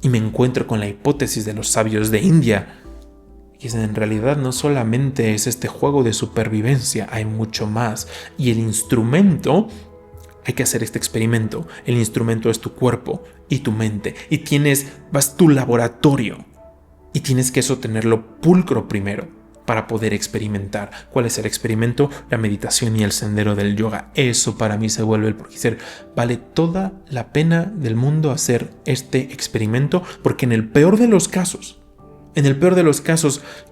y me encuentro con la hipótesis de los sabios de India. Y en realidad no solamente es este juego de supervivencia, hay mucho más. Y el instrumento, hay que hacer este experimento, el instrumento es tu cuerpo y tu mente. Y vas tu laboratorio. Y tienes que eso tenerlo pulcro primero para poder experimentar. ¿Cuál es el experimento? La meditación y el sendero del yoga. Eso para mí se vuelve el porqué. Vale toda la pena del mundo hacer este experimento, porque en el peor de los casos,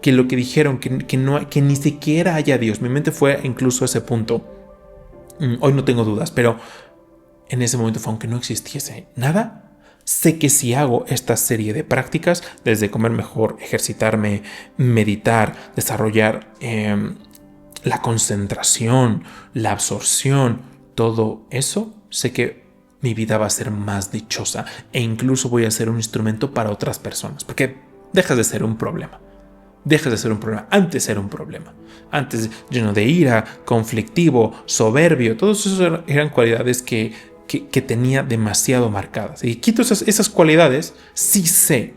que lo que dijeron, que ni siquiera haya Dios, mi mente fue incluso a ese punto. Hoy no tengo dudas, pero en ese momento fue, aunque no existiese nada, sé que si hago esta serie de prácticas, desde comer mejor, ejercitarme, meditar, desarrollar la concentración, la absorción, todo eso, sé que mi vida va a ser más dichosa e incluso voy a ser un instrumento para otras personas, porque dejas de ser un problema. Antes era un problema. Antes lleno de ira, conflictivo, soberbio, todos esos eran cualidades que tenía demasiado marcadas. Y quito esas cualidades, sí sé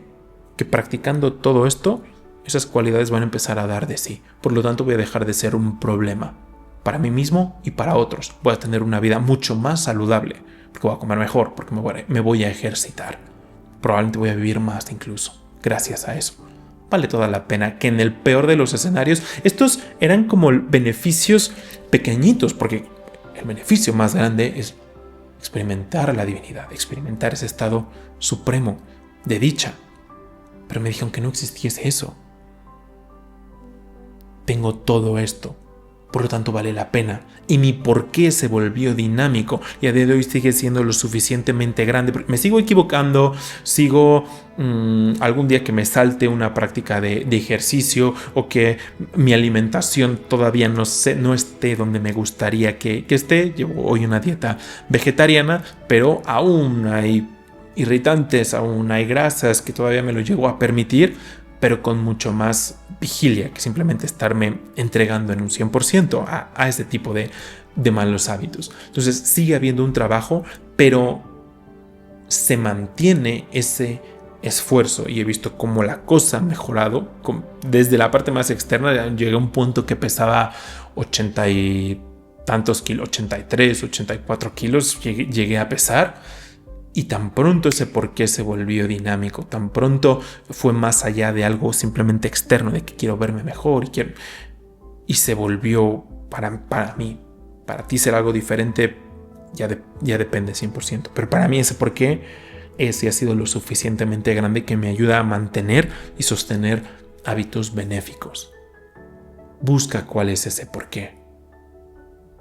que practicando todo esto, esas cualidades van a empezar a dar de sí. Por lo tanto, voy a dejar de ser un problema para mí mismo y para otros. Voy a tener una vida mucho más saludable, porque voy a comer mejor, porque me voy a ejercitar. Probablemente voy a vivir más incluso, gracias a eso. Vale toda la pena que en el peor de los escenarios, estos eran como beneficios pequeñitos, porque el beneficio más grande es experimentar la divinidad, experimentar ese estado supremo de dicha. Pero me dijeron que no existiese eso. Tengo todo esto, por lo tanto vale la pena. Y mi porqué se volvió dinámico y a día de hoy sigue siendo lo suficientemente grande. Me sigo equivocando, algún día que me salte una práctica de ejercicio o que mi alimentación todavía no esté donde me gustaría que esté. Llevo hoy una dieta vegetariana, pero aún hay irritantes, aún hay grasas que todavía me lo llego a permitir, pero con mucho más vigilia que simplemente estarme entregando en un 100% a ese tipo de malos hábitos. Entonces sigue habiendo un trabajo, pero se mantiene ese esfuerzo y he visto cómo la cosa ha mejorado. Desde la parte más externa llegué a un punto que pesaba 80 y tantos kilos, 83, 84 kilos llegué a pesar. Y tan pronto ese porqué se volvió dinámico, tan pronto fue más allá de algo simplemente externo, de que quiero verme mejor y se volvió para mí. Para ti ser algo diferente ya depende 100%. Pero para mí ese porqué ese ha sido lo suficientemente grande que me ayuda a mantener y sostener hábitos benéficos. Busca cuál es ese porqué.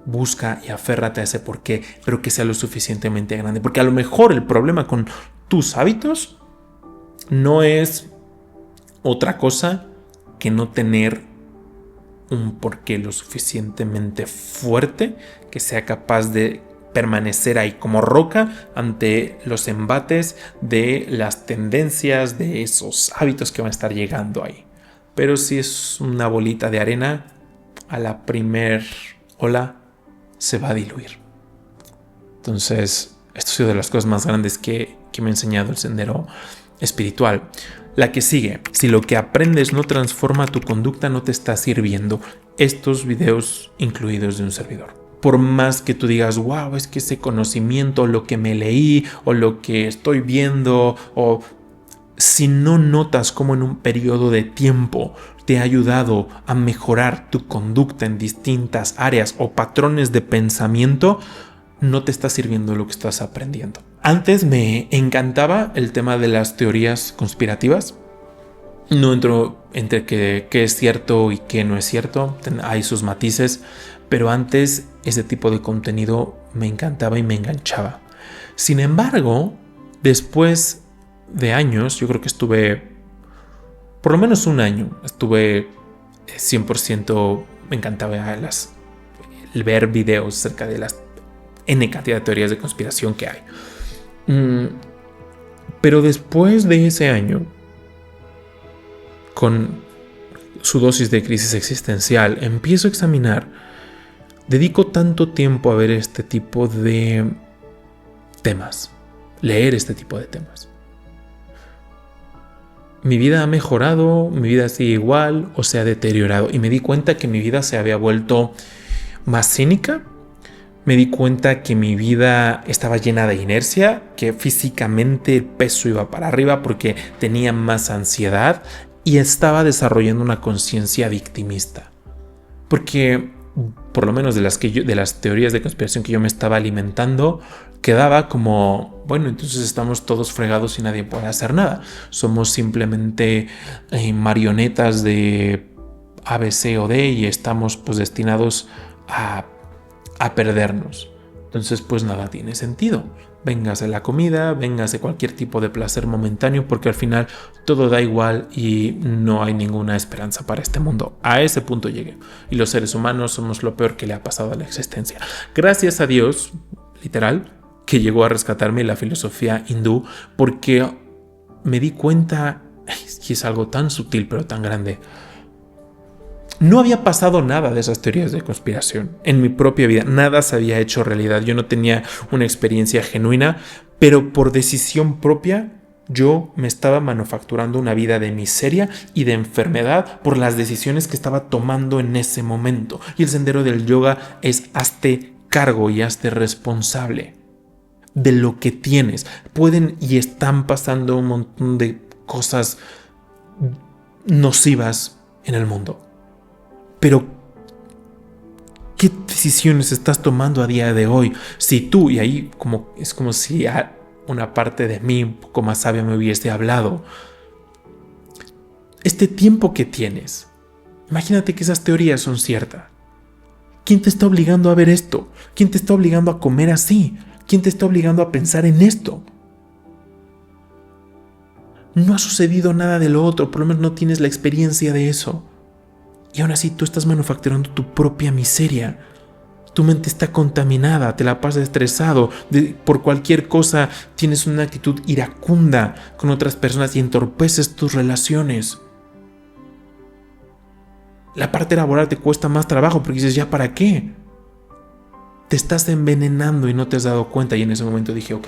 Busca y aférrate a ese porqué, pero que sea lo suficientemente grande. Porque a lo mejor el problema con tus hábitos no es otra cosa que no tener un porqué lo suficientemente fuerte que sea capaz de permanecer ahí como roca ante los embates de las tendencias, de esos hábitos que van a estar llegando ahí. Pero si es una bolita de arena, a la primer ola se va a diluir. Entonces, esto ha sido de las cosas más grandes que me ha enseñado el sendero espiritual. La que sigue: si lo que aprendes no transforma tu conducta, no te está sirviendo. Estos videos incluidos de un servidor. Por más que tú digas, wow, es que ese conocimiento, lo que me leí o lo que estoy viendo, o si no notas cómo en un periodo de tiempo te ha ayudado a mejorar tu conducta en distintas áreas o patrones de pensamiento, no te está sirviendo lo que estás aprendiendo. Antes me encantaba el tema de las teorías conspirativas. No entro entre qué es cierto y qué no es cierto, hay sus matices, pero antes ese tipo de contenido me encantaba y me enganchaba. Sin embargo, después de años, yo creo que estuve por lo menos un año, estuve 100%, me encantaba ver videos acerca de las N cantidad de teorías de conspiración que hay. Pero después de ese año, con su dosis de crisis existencial, empiezo a examinar, dedico tanto tiempo a ver este tipo de temas, leer este tipo de temas. Mi vida ha mejorado, mi vida sigue igual o se ha deteriorado. Y me di cuenta que mi vida se había vuelto más cínica. Me di cuenta que mi vida estaba llena de inercia, que físicamente el peso iba para arriba porque tenía más ansiedad y estaba desarrollando una conciencia victimista. Porque, por lo menos de las teorías de conspiración que yo me estaba alimentando, quedaba como, bueno, entonces estamos todos fregados y nadie puede hacer nada. Somos simplemente marionetas de A, B, C o D y estamos pues destinados a perdernos. Entonces pues nada tiene sentido. Véngase la comida, véngase cualquier tipo de placer momentáneo, porque al final todo da igual y no hay ninguna esperanza para este mundo. A ese punto llegué. Y los seres humanos somos lo peor que le ha pasado a la existencia. Gracias a Dios, literal, que llegó a rescatarme la filosofía hindú, porque me di cuenta, y es algo tan sutil pero tan grande. No había pasado nada de esas teorías de conspiración en mi propia vida, nada se había hecho realidad, yo no tenía una experiencia genuina, pero por decisión propia yo me estaba manufacturando una vida de miseria y de enfermedad por las decisiones que estaba tomando en ese momento. Y el sendero del yoga es hazte cargo y hazte responsable de lo que tienes. Pueden y están pasando un montón de cosas nocivas en el mundo. Pero ¿Qué decisiones estás tomando a día de hoy? Si tú, y ahí es como si una parte de mí un poco más sabia me hubiese hablado. Este tiempo que tienes, imagínate que esas teorías son ciertas. ¿Quién te está obligando a ver esto? ¿Quién te está obligando a comer así? ¿Quién te está obligando a pensar en esto? No ha sucedido nada de lo otro, por lo menos no tienes la experiencia de eso. Y aún así tú estás manufacturando tu propia miseria. Tu mente está contaminada, te la pasas estresado, por cualquier cosa tienes una actitud iracunda con otras personas y entorpeces tus relaciones. La parte laboral te cuesta más trabajo porque dices, ¿ya para qué? Te estás envenenando y no te has dado cuenta, y en ese momento dije, ok,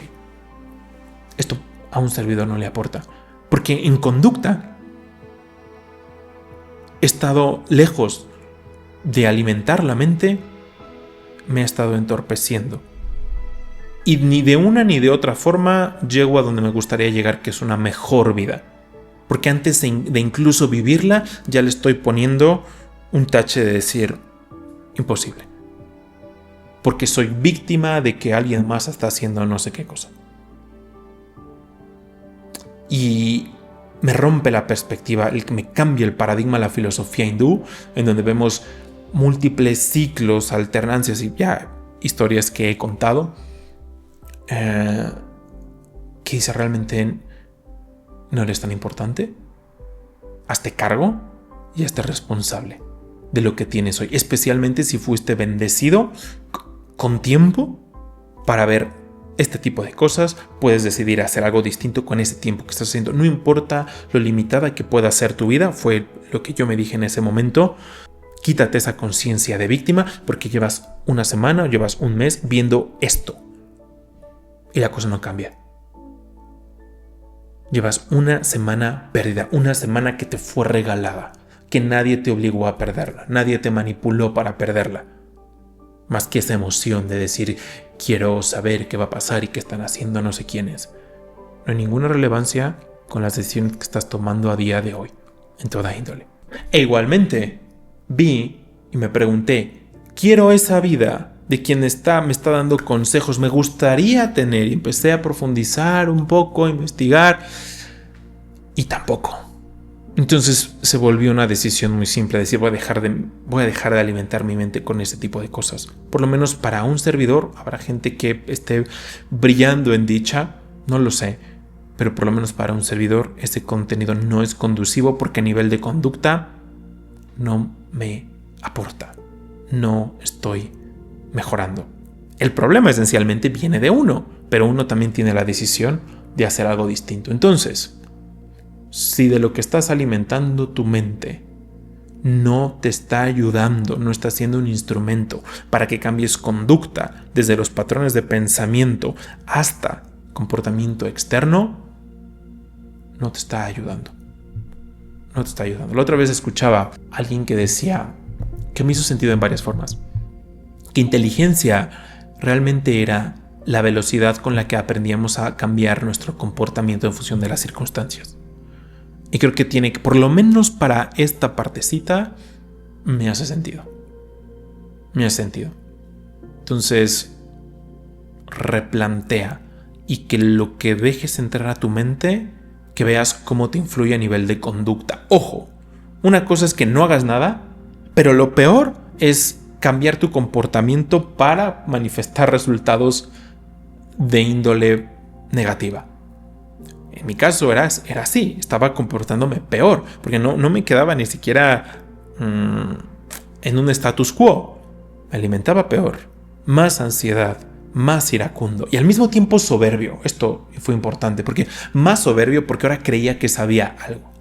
esto a un servidor no le aporta. Porque en conducta he estado lejos de alimentar la mente, me ha estado entorpeciendo. Y ni de una ni de otra forma llego a donde me gustaría llegar, que es una mejor vida. Porque antes de incluso vivirla, ya le estoy poniendo un tache de decir, imposible. Porque soy víctima de que alguien más está haciendo no sé qué cosa. Y me rompe la perspectiva, me cambia el paradigma, la filosofía hindú, en donde vemos múltiples ciclos, alternancias y ya historias que he contado, que dice realmente no eres tan importante, hazte cargo y hazte responsable de lo que tienes hoy, especialmente si fuiste bendecido con tiempo para ver este tipo de cosas. Puedes decidir hacer algo distinto con ese tiempo que estás haciendo. No importa lo limitada que pueda ser tu vida, fue lo que yo me dije en ese momento. Quítate esa conciencia de víctima porque llevas una semana o llevas un mes viendo esto y la cosa no cambia. Llevas una semana perdida, una semana que te fue regalada, que nadie te obligó a perderla, nadie te manipuló para perderla. Más que esa emoción de decir, quiero saber qué va a pasar y qué están haciendo no sé quiénes. No hay ninguna relevancia con las decisiones que estás tomando a día de hoy, en toda índole. E igualmente, vi y me pregunté, quiero esa vida de quien me está dando consejos, me gustaría tener, y empecé a profundizar un poco, a investigar, y tampoco. Entonces se volvió una decisión muy simple, decir, voy a dejar de alimentar mi mente con ese tipo de cosas. Por lo menos para un servidor, habrá gente que esté brillando en dicha, no lo sé, pero por lo menos para un servidor ese contenido no es conducivo porque a nivel de conducta no me aporta, no estoy mejorando. El problema esencialmente viene de uno, pero uno también tiene la decisión de hacer algo distinto. Entonces, si de lo que estás alimentando tu mente no te está ayudando, no está siendo un instrumento para que cambies conducta desde los patrones de pensamiento hasta comportamiento externo, no te está ayudando. No te está ayudando. La otra vez escuchaba a alguien que decía, que me hizo sentido en varias formas, que inteligencia realmente era la velocidad con la que aprendíamos a cambiar nuestro comportamiento en función de las circunstancias. Y creo que tiene que, por lo menos para esta partecita, me hace sentido. Me hace sentido. Entonces, replantea y que lo que dejes entrar a tu mente, que veas cómo te influye a nivel de conducta. Ojo, una cosa es que no hagas nada, pero lo peor es cambiar tu comportamiento para manifestar resultados de índole negativa. En mi caso era así, estaba comportándome peor, porque no me quedaba ni siquiera en un status quo. Me alimentaba peor, más ansiedad, más iracundo y al mismo tiempo soberbio. Esto fue importante, porque más soberbio porque ahora creía que sabía algo.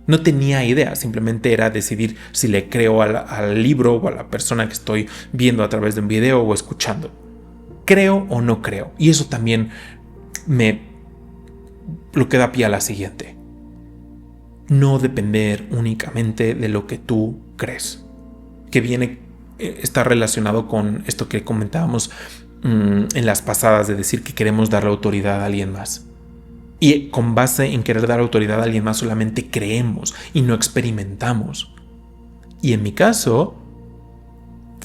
No tenía idea, simplemente era decidir si le creo al libro o a la persona que estoy viendo a través de un video o escuchando. ¿Creo o no creo? Y eso también lo que da pie a la siguiente. No depender únicamente de lo que tú crees. Que está relacionado con esto que comentábamos en las pasadas, de decir que queremos darle autoridad a alguien más. Y con base en querer dar autoridad a alguien más solamente creemos y no experimentamos. Y en mi caso,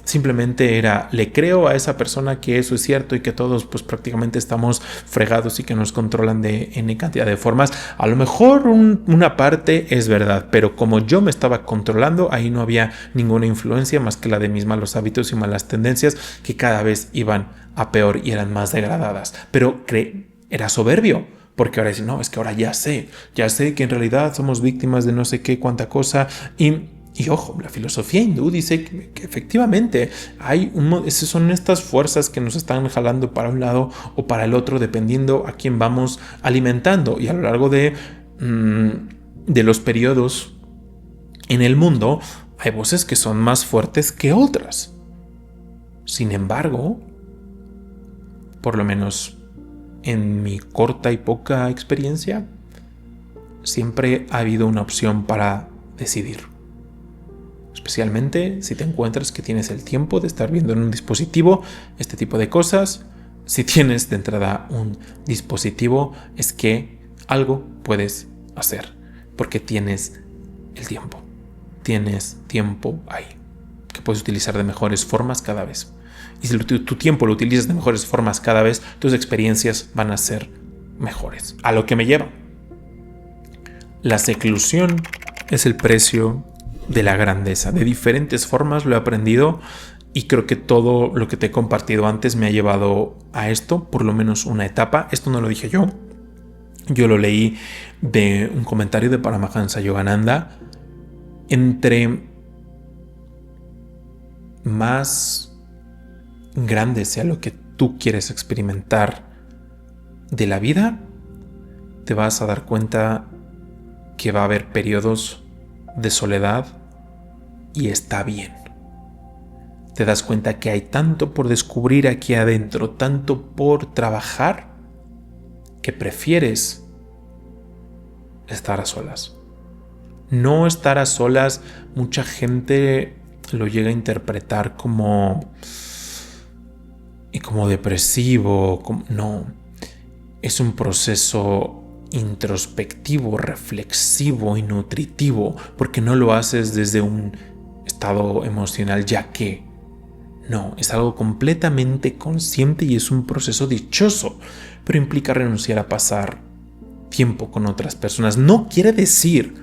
simplemente era, le creo a esa persona que eso es cierto y que todos pues prácticamente estamos fregados y que nos controlan de N cantidad de formas. A lo mejor una parte es verdad, pero como yo me estaba controlando, ahí no había ninguna influencia más que la de mis malos hábitos y malas tendencias que cada vez iban a peor y eran más degradadas. Pero era soberbio. Porque ahora dice, no, es que ahora ya sé que en realidad somos víctimas de no sé qué, cuánta cosa. Y ojo, la filosofía hindú dice que efectivamente son estas fuerzas que nos están jalando para un lado o para el otro, dependiendo a quién vamos alimentando. Y a lo largo de los periodos en el mundo, hay voces que son más fuertes que otras. Sin embargo, por lo menos en mi corta y poca experiencia, siempre ha habido una opción para decidir. Especialmente si te encuentras que tienes el tiempo de estar viendo en un dispositivo este tipo de cosas. Si tienes de entrada un dispositivo, es que algo puedes hacer, porque tienes el tiempo. Tienes tiempo ahí, que puedes utilizar de mejores formas cada vez. Y si tu tiempo lo utilizas de mejores formas cada vez, tus experiencias van a ser mejores. A lo que me lleva. La seclusión es el precio de la grandeza. De diferentes formas lo he aprendido y creo que todo lo que te he compartido antes me ha llevado a esto, por lo menos una etapa. Esto no lo dije yo. Yo lo leí de un comentario de Paramahansa Yogananda. Entre más grande sea lo que tú quieres experimentar de la vida, te vas a dar cuenta que va a haber periodos de soledad y está bien. Te das cuenta que hay tanto por descubrir aquí adentro, tanto por trabajar, que prefieres estar a solas. No estar a solas, mucha gente lo llega a interpretar como depresivo. No, es un proceso introspectivo, reflexivo y nutritivo, porque no lo haces desde un estado emocional ya que. No, es algo completamente consciente y es un proceso dichoso, pero implica renunciar a pasar tiempo con otras personas. No quiere decir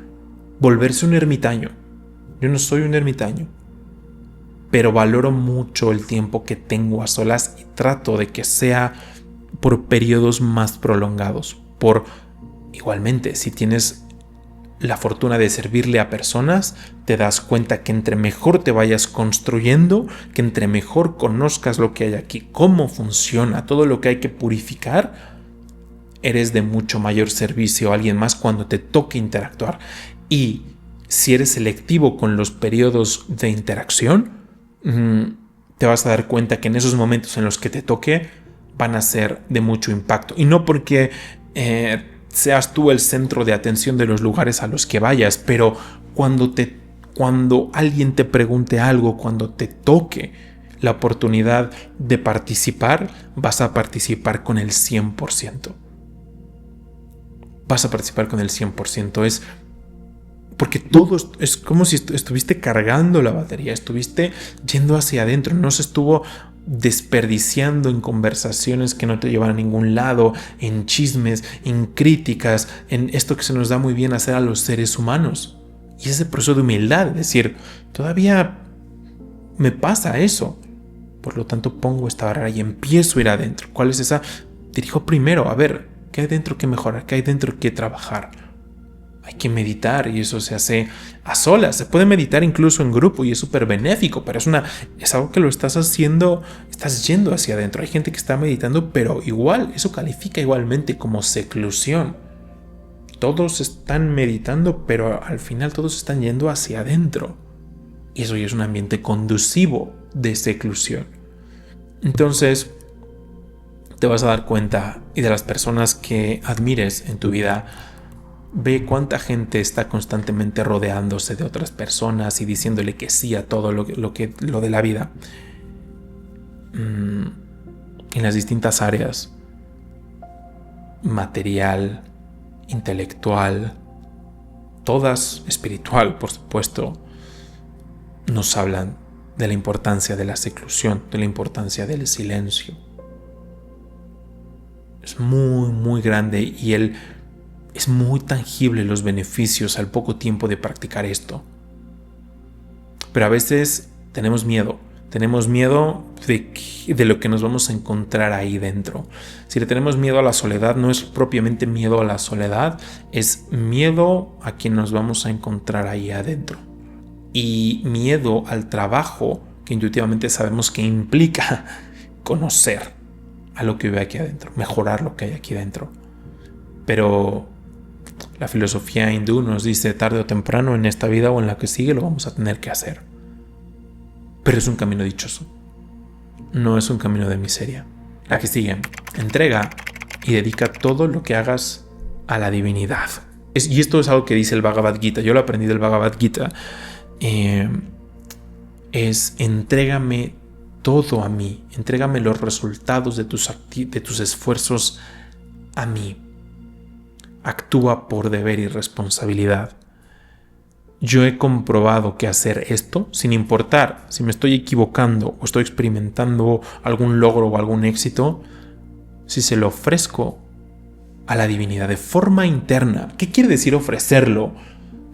volverse un ermitaño. Yo no soy un ermitaño, pero valoro mucho el tiempo que tengo a solas y trato de que sea por periodos más prolongados. Igualmente, si tienes la fortuna de servirle a personas, te das cuenta que entre mejor te vayas construyendo, que entre mejor conozcas lo que hay aquí, cómo funciona, todo lo que hay que purificar, eres de mucho mayor servicio a alguien más cuando te toque interactuar. Y si eres selectivo con los periodos de interacción, te vas a dar cuenta que en esos momentos en los que te toque van a ser de mucho impacto. Y no porque seas tú el centro de atención de los lugares a los que vayas, pero cuando alguien te pregunte algo, cuando te toque la oportunidad de participar, vas a participar con el 100%. Vas a participar con el 100%. Es porque todo es como si estuviste cargando la batería, estuviste yendo hacia adentro, no se estuvo desperdiciando en conversaciones que no te llevan a ningún lado, en chismes, en críticas, en esto que se nos da muy bien hacer a los seres humanos. Y ese proceso de humildad, es decir, todavía me pasa eso, por lo tanto pongo esta barrera y empiezo a ir adentro. ¿Cuál es esa? Dirijo primero, a ver, ¿qué hay dentro que mejorar? ¿Qué hay dentro que trabajar? Hay que meditar y eso se hace a solas. Se puede meditar incluso en grupo y es súper benéfico, pero es algo que lo estás haciendo, estás yendo hacia adentro. Hay gente que está meditando, pero igual, eso califica igualmente como seclusión. Todos están meditando, pero al final todos están yendo hacia adentro. Y eso ya es un ambiente conducivo de seclusión. Entonces, te vas a dar cuenta, y de las personas que admires en tu vida, ve cuánta gente está constantemente rodeándose de otras personas y diciéndole que sí a todo lo de la vida. En las distintas áreas, material, intelectual, todas espiritual, por supuesto, nos hablan de la importancia de la seclusión, de la importancia del silencio. Es muy, muy grande y es muy tangible los beneficios al poco tiempo de practicar esto. Pero a veces tenemos miedo de lo que nos vamos a encontrar ahí dentro. Si le tenemos miedo a la soledad, no es propiamente miedo a la soledad, es miedo a que nos vamos a encontrar ahí adentro. Y miedo al trabajo que intuitivamente sabemos que implica conocer a lo que vive aquí adentro, mejorar lo que hay aquí dentro. Pero la filosofía hindú nos dice tarde o temprano en esta vida o en la que sigue lo vamos a tener que hacer. Pero es un camino dichoso, no es un camino de miseria. La que sigue, entrega y dedica todo lo que hagas a la divinidad. Y esto es algo que dice el Bhagavad Gita, yo lo aprendí del Bhagavad Gita. Es entrégame todo a mí, entrégame los resultados de tus esfuerzos a mí. Actúa por deber y responsabilidad. Yo he comprobado que hacer esto, sin importar si me estoy equivocando o estoy experimentando algún logro o algún éxito, si se lo ofrezco a la divinidad de forma interna. ¿Qué quiere decir ofrecerlo?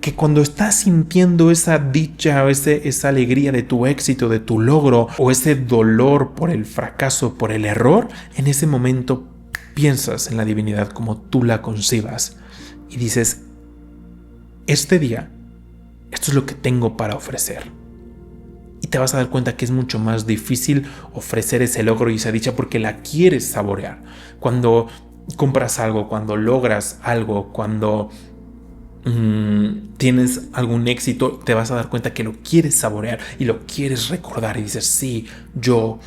Que cuando estás sintiendo esa dicha o esa alegría de tu éxito, de tu logro, o ese dolor por el fracaso, por el error, en ese momento piensas en la divinidad como tú la concibas y dices, este día, esto es lo que tengo para ofrecer. Y te vas a dar cuenta que es mucho más difícil ofrecer ese logro y esa dicha porque la quieres saborear. Cuando compras algo, cuando logras algo, cuando tienes algún éxito, te vas a dar cuenta que lo quieres saborear y lo quieres recordar y dices, sí, yo,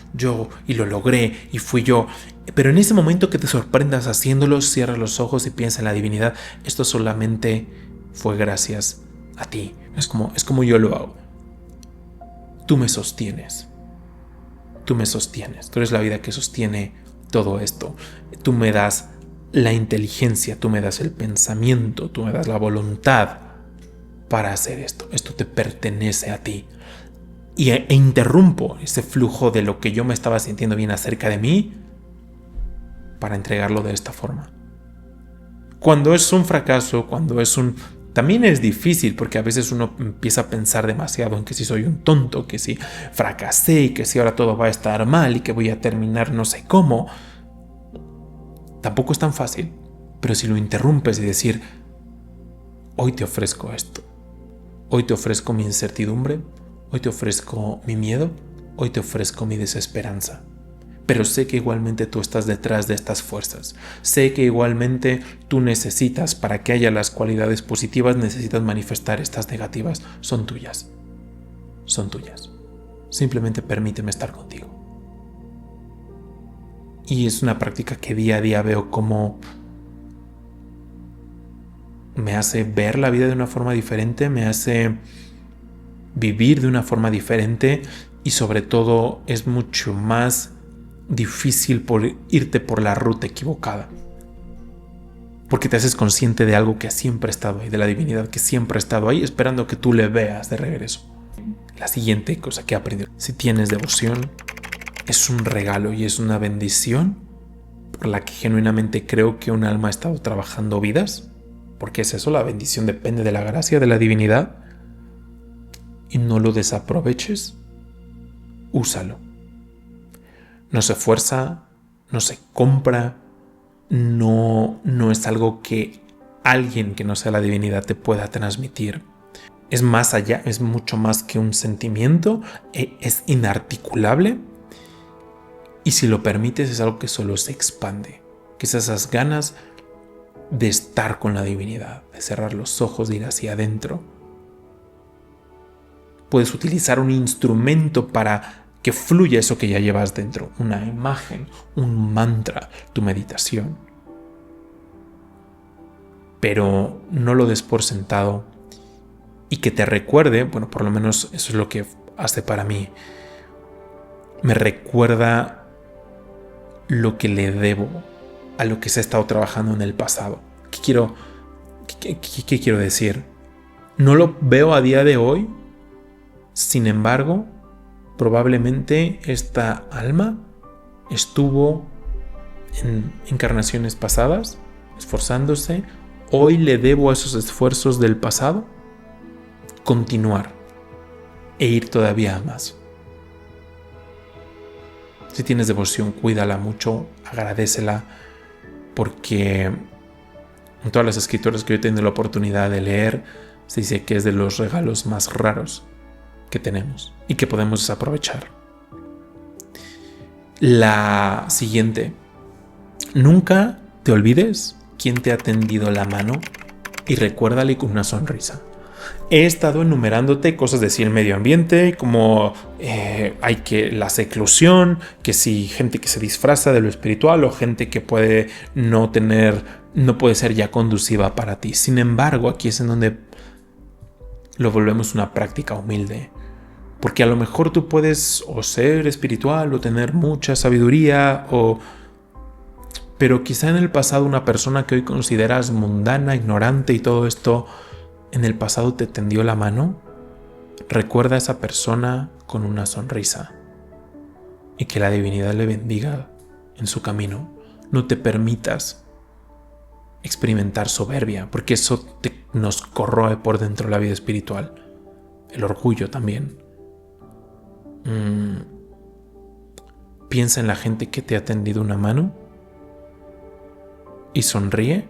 y lo logré y fui yo. Pero en ese momento que te sorprendas haciéndolo, cierra los ojos y piensa en la divinidad. Esto solamente fue gracias a ti. Es como yo lo hago. Tú me sostienes. Tú eres la vida que sostiene todo esto. Tú me das la inteligencia, tú me das el pensamiento, tú me das la voluntad para hacer esto. Esto te pertenece a ti. E interrumpo ese flujo de lo que yo me estaba sintiendo bien acerca de mí para entregarlo de esta forma. Cuando es un fracaso, también es difícil porque a veces uno empieza a pensar demasiado en que si soy un tonto, que si fracasé y que si ahora todo va a estar mal y que voy a terminar no sé cómo. Tampoco es tan fácil, pero si lo interrumpes y decir, hoy te ofrezco esto, hoy te ofrezco mi incertidumbre, hoy te ofrezco mi miedo, hoy te ofrezco mi desesperanza. Pero sé que igualmente tú estás detrás de estas fuerzas. Sé que igualmente tú necesitas, para que haya las cualidades positivas, necesitas manifestar estas negativas. Son tuyas. Son tuyas. Simplemente permíteme estar contigo. Y es una práctica que día a día veo como me hace ver la vida de una forma diferente, me hace vivir de una forma diferente y sobre todo es mucho más difícil por irte por la ruta equivocada. Porque te haces consciente de algo que siempre ha estado ahí, de la divinidad que siempre ha estado ahí, esperando que tú le veas de regreso. La siguiente cosa que he aprendido: si tienes devoción, es un regalo y es una bendición por la que genuinamente creo que un alma ha estado trabajando vidas, porque es eso, la bendición depende de la gracia de la divinidad. Y no lo desaproveches, úsalo. No se fuerza, no se compra, no es algo que alguien que no sea la divinidad te pueda transmitir. Es más allá, es mucho más que un sentimiento, es inarticulable. Y si lo permites, es algo que solo se expande, que es esas ganas de estar con la divinidad, de cerrar los ojos, de ir hacia adentro. Puedes utilizar un instrumento para que fluya eso que ya llevas dentro, una imagen, un mantra, tu meditación. Pero no lo des por sentado y que te recuerde, bueno, por lo menos eso es lo que hace para mí. Me recuerda lo que le debo a lo que se ha estado trabajando en el pasado. ¿Qué quiero decir? No lo veo a día de hoy, sin embargo, probablemente esta alma estuvo en encarnaciones pasadas esforzándose. Hoy le debo a esos esfuerzos del pasado continuar e ir todavía más. Si tienes devoción, cuídala mucho, agradécela, porque en todas las escrituras que yo he tenido la oportunidad de leer, se dice que es de los regalos más raros que tenemos y que podemos desaprovechar. La siguiente: nunca te olvides quién te ha tendido la mano y recuérdale con una sonrisa. He estado enumerándote cosas de sí el medio ambiente, como hay que la seclusión, que si gente que se disfraza de lo espiritual o gente que puede no puede ser ya conduciva para ti. Sin embargo, aquí es en donde lo volvemos una práctica humilde. Porque a lo mejor tú puedes o ser espiritual o tener mucha sabiduría, pero quizá en el pasado una persona que hoy consideras mundana, ignorante y todo esto, en el pasado te tendió la mano. Recuerda a esa persona con una sonrisa y que la divinidad le bendiga en su camino. No te permitas experimentar soberbia, porque eso nos corroe por dentro la vida espiritual. El orgullo también. Piensa en la gente que te ha tendido una mano y sonríe,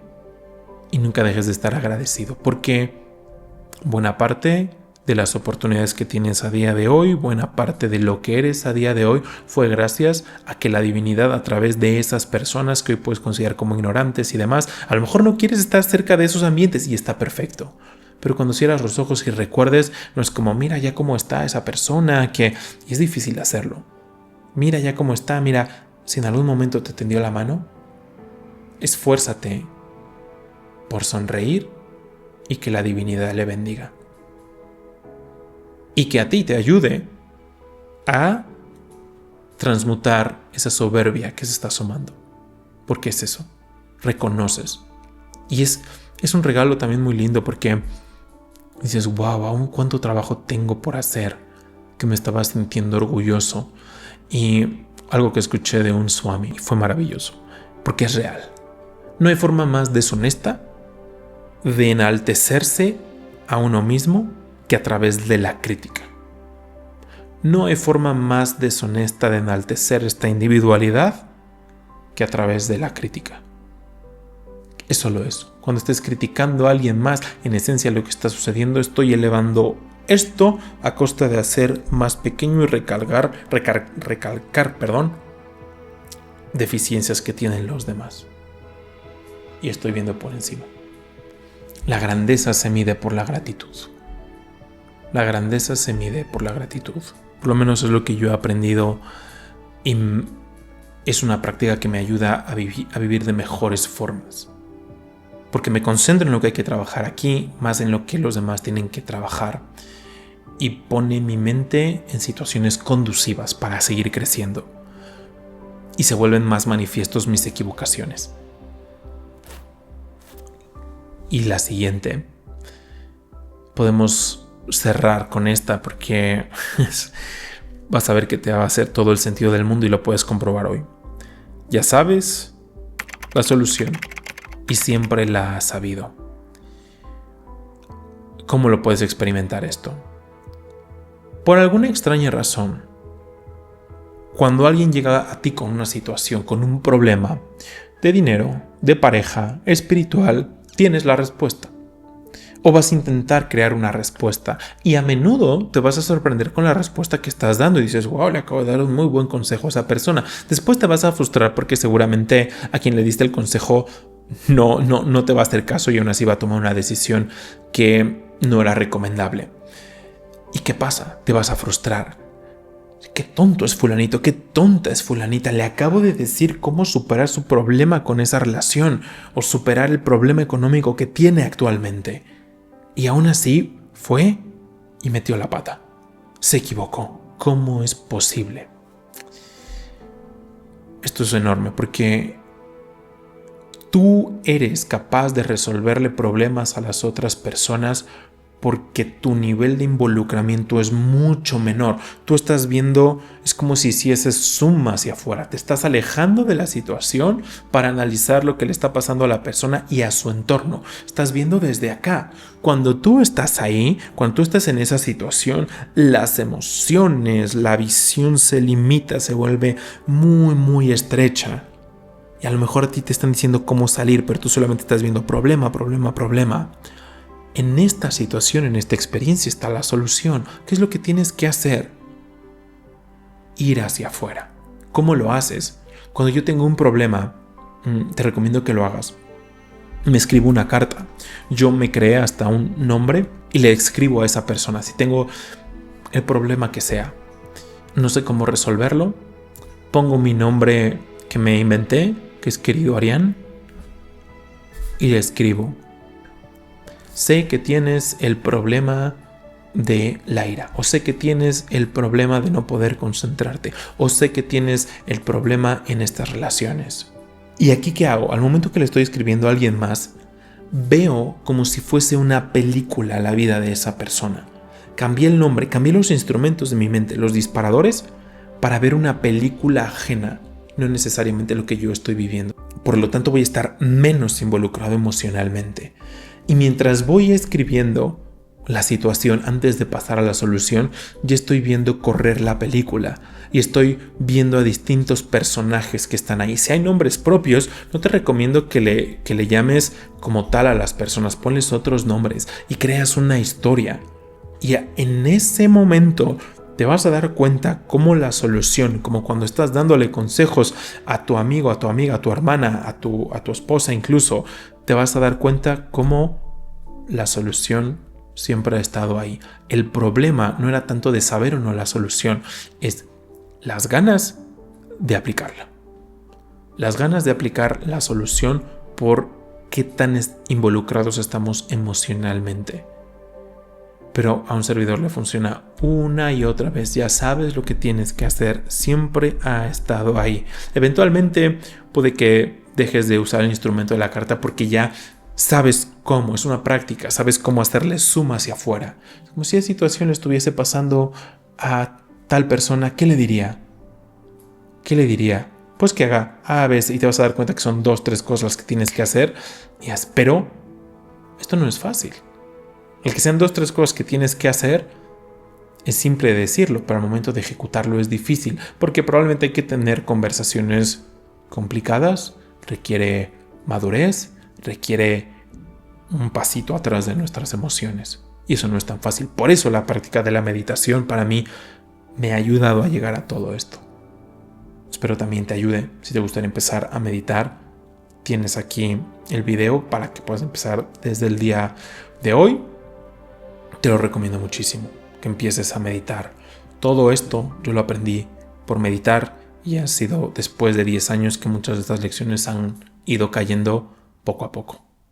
y nunca dejes de estar agradecido, porque buena parte de las oportunidades que tienes a día de hoy, buena parte de lo que eres a día de hoy, fue gracias a que la divinidad, a través de esas personas que hoy puedes considerar como ignorantes y demás, a lo mejor no quieres estar cerca de esos ambientes y está perfecto. Pero cuando cierras los ojos y recuerdes, no es como, mira ya cómo está esa persona, y es difícil hacerlo. Mira ya cómo está, mira, si en algún momento te tendió la mano, esfuérzate por sonreír y que la divinidad le bendiga. Y que a ti te ayude a transmutar esa soberbia que se está asomando. Porque es eso, reconoces. Y es un regalo también muy lindo, porque dices, wow, aún cuánto trabajo tengo por hacer, que me estaba sintiendo orgulloso. Y algo que escuché de un swami fue maravilloso, porque es real. No hay forma más deshonesta de enaltecerse a uno mismo que a través de la crítica. No hay forma más deshonesta de enaltecer esta individualidad que a través de la crítica. Es solo eso. Cuando estés criticando a alguien más, en esencia lo que está sucediendo, estoy elevando esto a costa de hacer más pequeño y recalcar deficiencias que tienen los demás. Y estoy viendo por encima. La grandeza se mide por la gratitud. La grandeza se mide por la gratitud. Por lo menos es lo que yo he aprendido, y es una práctica que me ayuda a vivir de mejores formas. Porque me concentro en lo que hay que trabajar aquí, más en lo que los demás tienen que trabajar. Y pone mi mente en situaciones conducivas para seguir creciendo. Y se vuelven más manifiestos mis equivocaciones. Y la siguiente, podemos cerrar con esta, porque vas a ver que te va a hacer todo el sentido del mundo y lo puedes comprobar hoy. Ya sabes la solución y siempre la has sabido. ¿Cómo lo puedes experimentar esto? Por alguna extraña razón, cuando alguien llega a ti con una situación, con un problema de dinero, de pareja, espiritual, tienes la respuesta. O vas a intentar crear una respuesta, y a menudo te vas a sorprender con la respuesta que estás dando y dices, wow, le acabo de dar un muy buen consejo a esa persona. Después te vas a frustrar porque seguramente a quien le diste el consejo no te va a hacer caso, y aún así va a tomar una decisión que no era recomendable. ¿Y qué pasa? Te vas a frustrar. Qué tonto es fulanito, qué tonta es fulanita. Le acabo de decir cómo superar su problema con esa relación, o superar el problema económico que tiene actualmente. Y aún así fue y metió la pata. Se equivocó. ¿Cómo es posible? Esto es enorme, porque tú eres capaz de resolverle problemas a las otras personas porque tu nivel de involucramiento es mucho menor. Tú estás viendo, es como si hicieses zoom hacia afuera. Te estás alejando de la situación para analizar lo que le está pasando a la persona y a su entorno. Estás viendo desde acá. Cuando tú estás ahí, cuando tú estás en esa situación, las emociones, la visión se limita, se vuelve muy, muy estrecha. Y a lo mejor a ti te están diciendo cómo salir, pero tú solamente estás viendo problema, problema, problema. En esta situación, en esta experiencia está la solución. ¿Qué es lo que tienes que hacer? Ir hacia afuera. ¿Cómo lo haces? Cuando yo tengo un problema, te recomiendo que lo hagas. Me escribo una carta. Yo me creé hasta un nombre y le escribo a esa persona. Si tengo el problema que sea, no sé cómo resolverlo, pongo mi nombre que me inventé, que es querido Arián, y le escribo: sé que tienes el problema de la ira, o sé que tienes el problema de no poder concentrarte, o sé que tienes el problema en estas relaciones. ¿Y aquí qué hago? Al momento que le estoy escribiendo a alguien más, veo como si fuese una película la vida de esa persona. Cambié el nombre, cambié los instrumentos de mi mente, los disparadores, para ver una película ajena, no necesariamente lo que yo estoy viviendo. Por lo tanto, voy a estar menos involucrado emocionalmente. Y mientras voy escribiendo la situación antes de pasar a la solución, ya estoy viendo correr la película y estoy viendo a distintos personajes que están ahí. Si hay nombres propios, no te recomiendo que le llames como tal a las personas, ponles otros nombres y creas una historia. Y en ese momento te vas a dar cuenta cómo la solución, como cuando estás dándole consejos a tu amigo, a tu amiga, a tu hermana, a tu esposa incluso, te vas a dar cuenta cómo la solución siempre ha estado ahí. El problema no era tanto de saber o no la solución, es las ganas de aplicarla. Las ganas de aplicar la solución por qué tan involucrados estamos emocionalmente. Pero a un servidor le funciona una y otra vez. Ya sabes lo que tienes que hacer. Siempre ha estado ahí. Eventualmente puede que dejes de usar el instrumento de la carta porque ya sabes cómo. Es una práctica. Sabes cómo hacerle zoom hacia afuera. Como si la situación le estuviese pasando a tal persona. ¿Qué le diría? ¿Qué le diría? Pues que haga A, B, C, y te vas a dar cuenta que son 2, 3 cosas las que tienes que hacer. Pero esto no es fácil. El que sean 2, 3 cosas que tienes que hacer es simple decirlo, pero al momento de ejecutarlo es difícil, porque probablemente hay que tener conversaciones complicadas, requiere madurez, requiere un pasito atrás de nuestras emociones. Y eso no es tan fácil. Por eso la práctica de la meditación para mí me ha ayudado a llegar a todo esto. Espero también te ayude. Si te gustaría empezar a meditar, tienes aquí el video para que puedas empezar desde el día de hoy. Te lo recomiendo muchísimo, que empieces a meditar. Todo esto yo lo aprendí por meditar y ha sido después de 10 años que muchas de estas lecciones han ido cayendo poco a poco.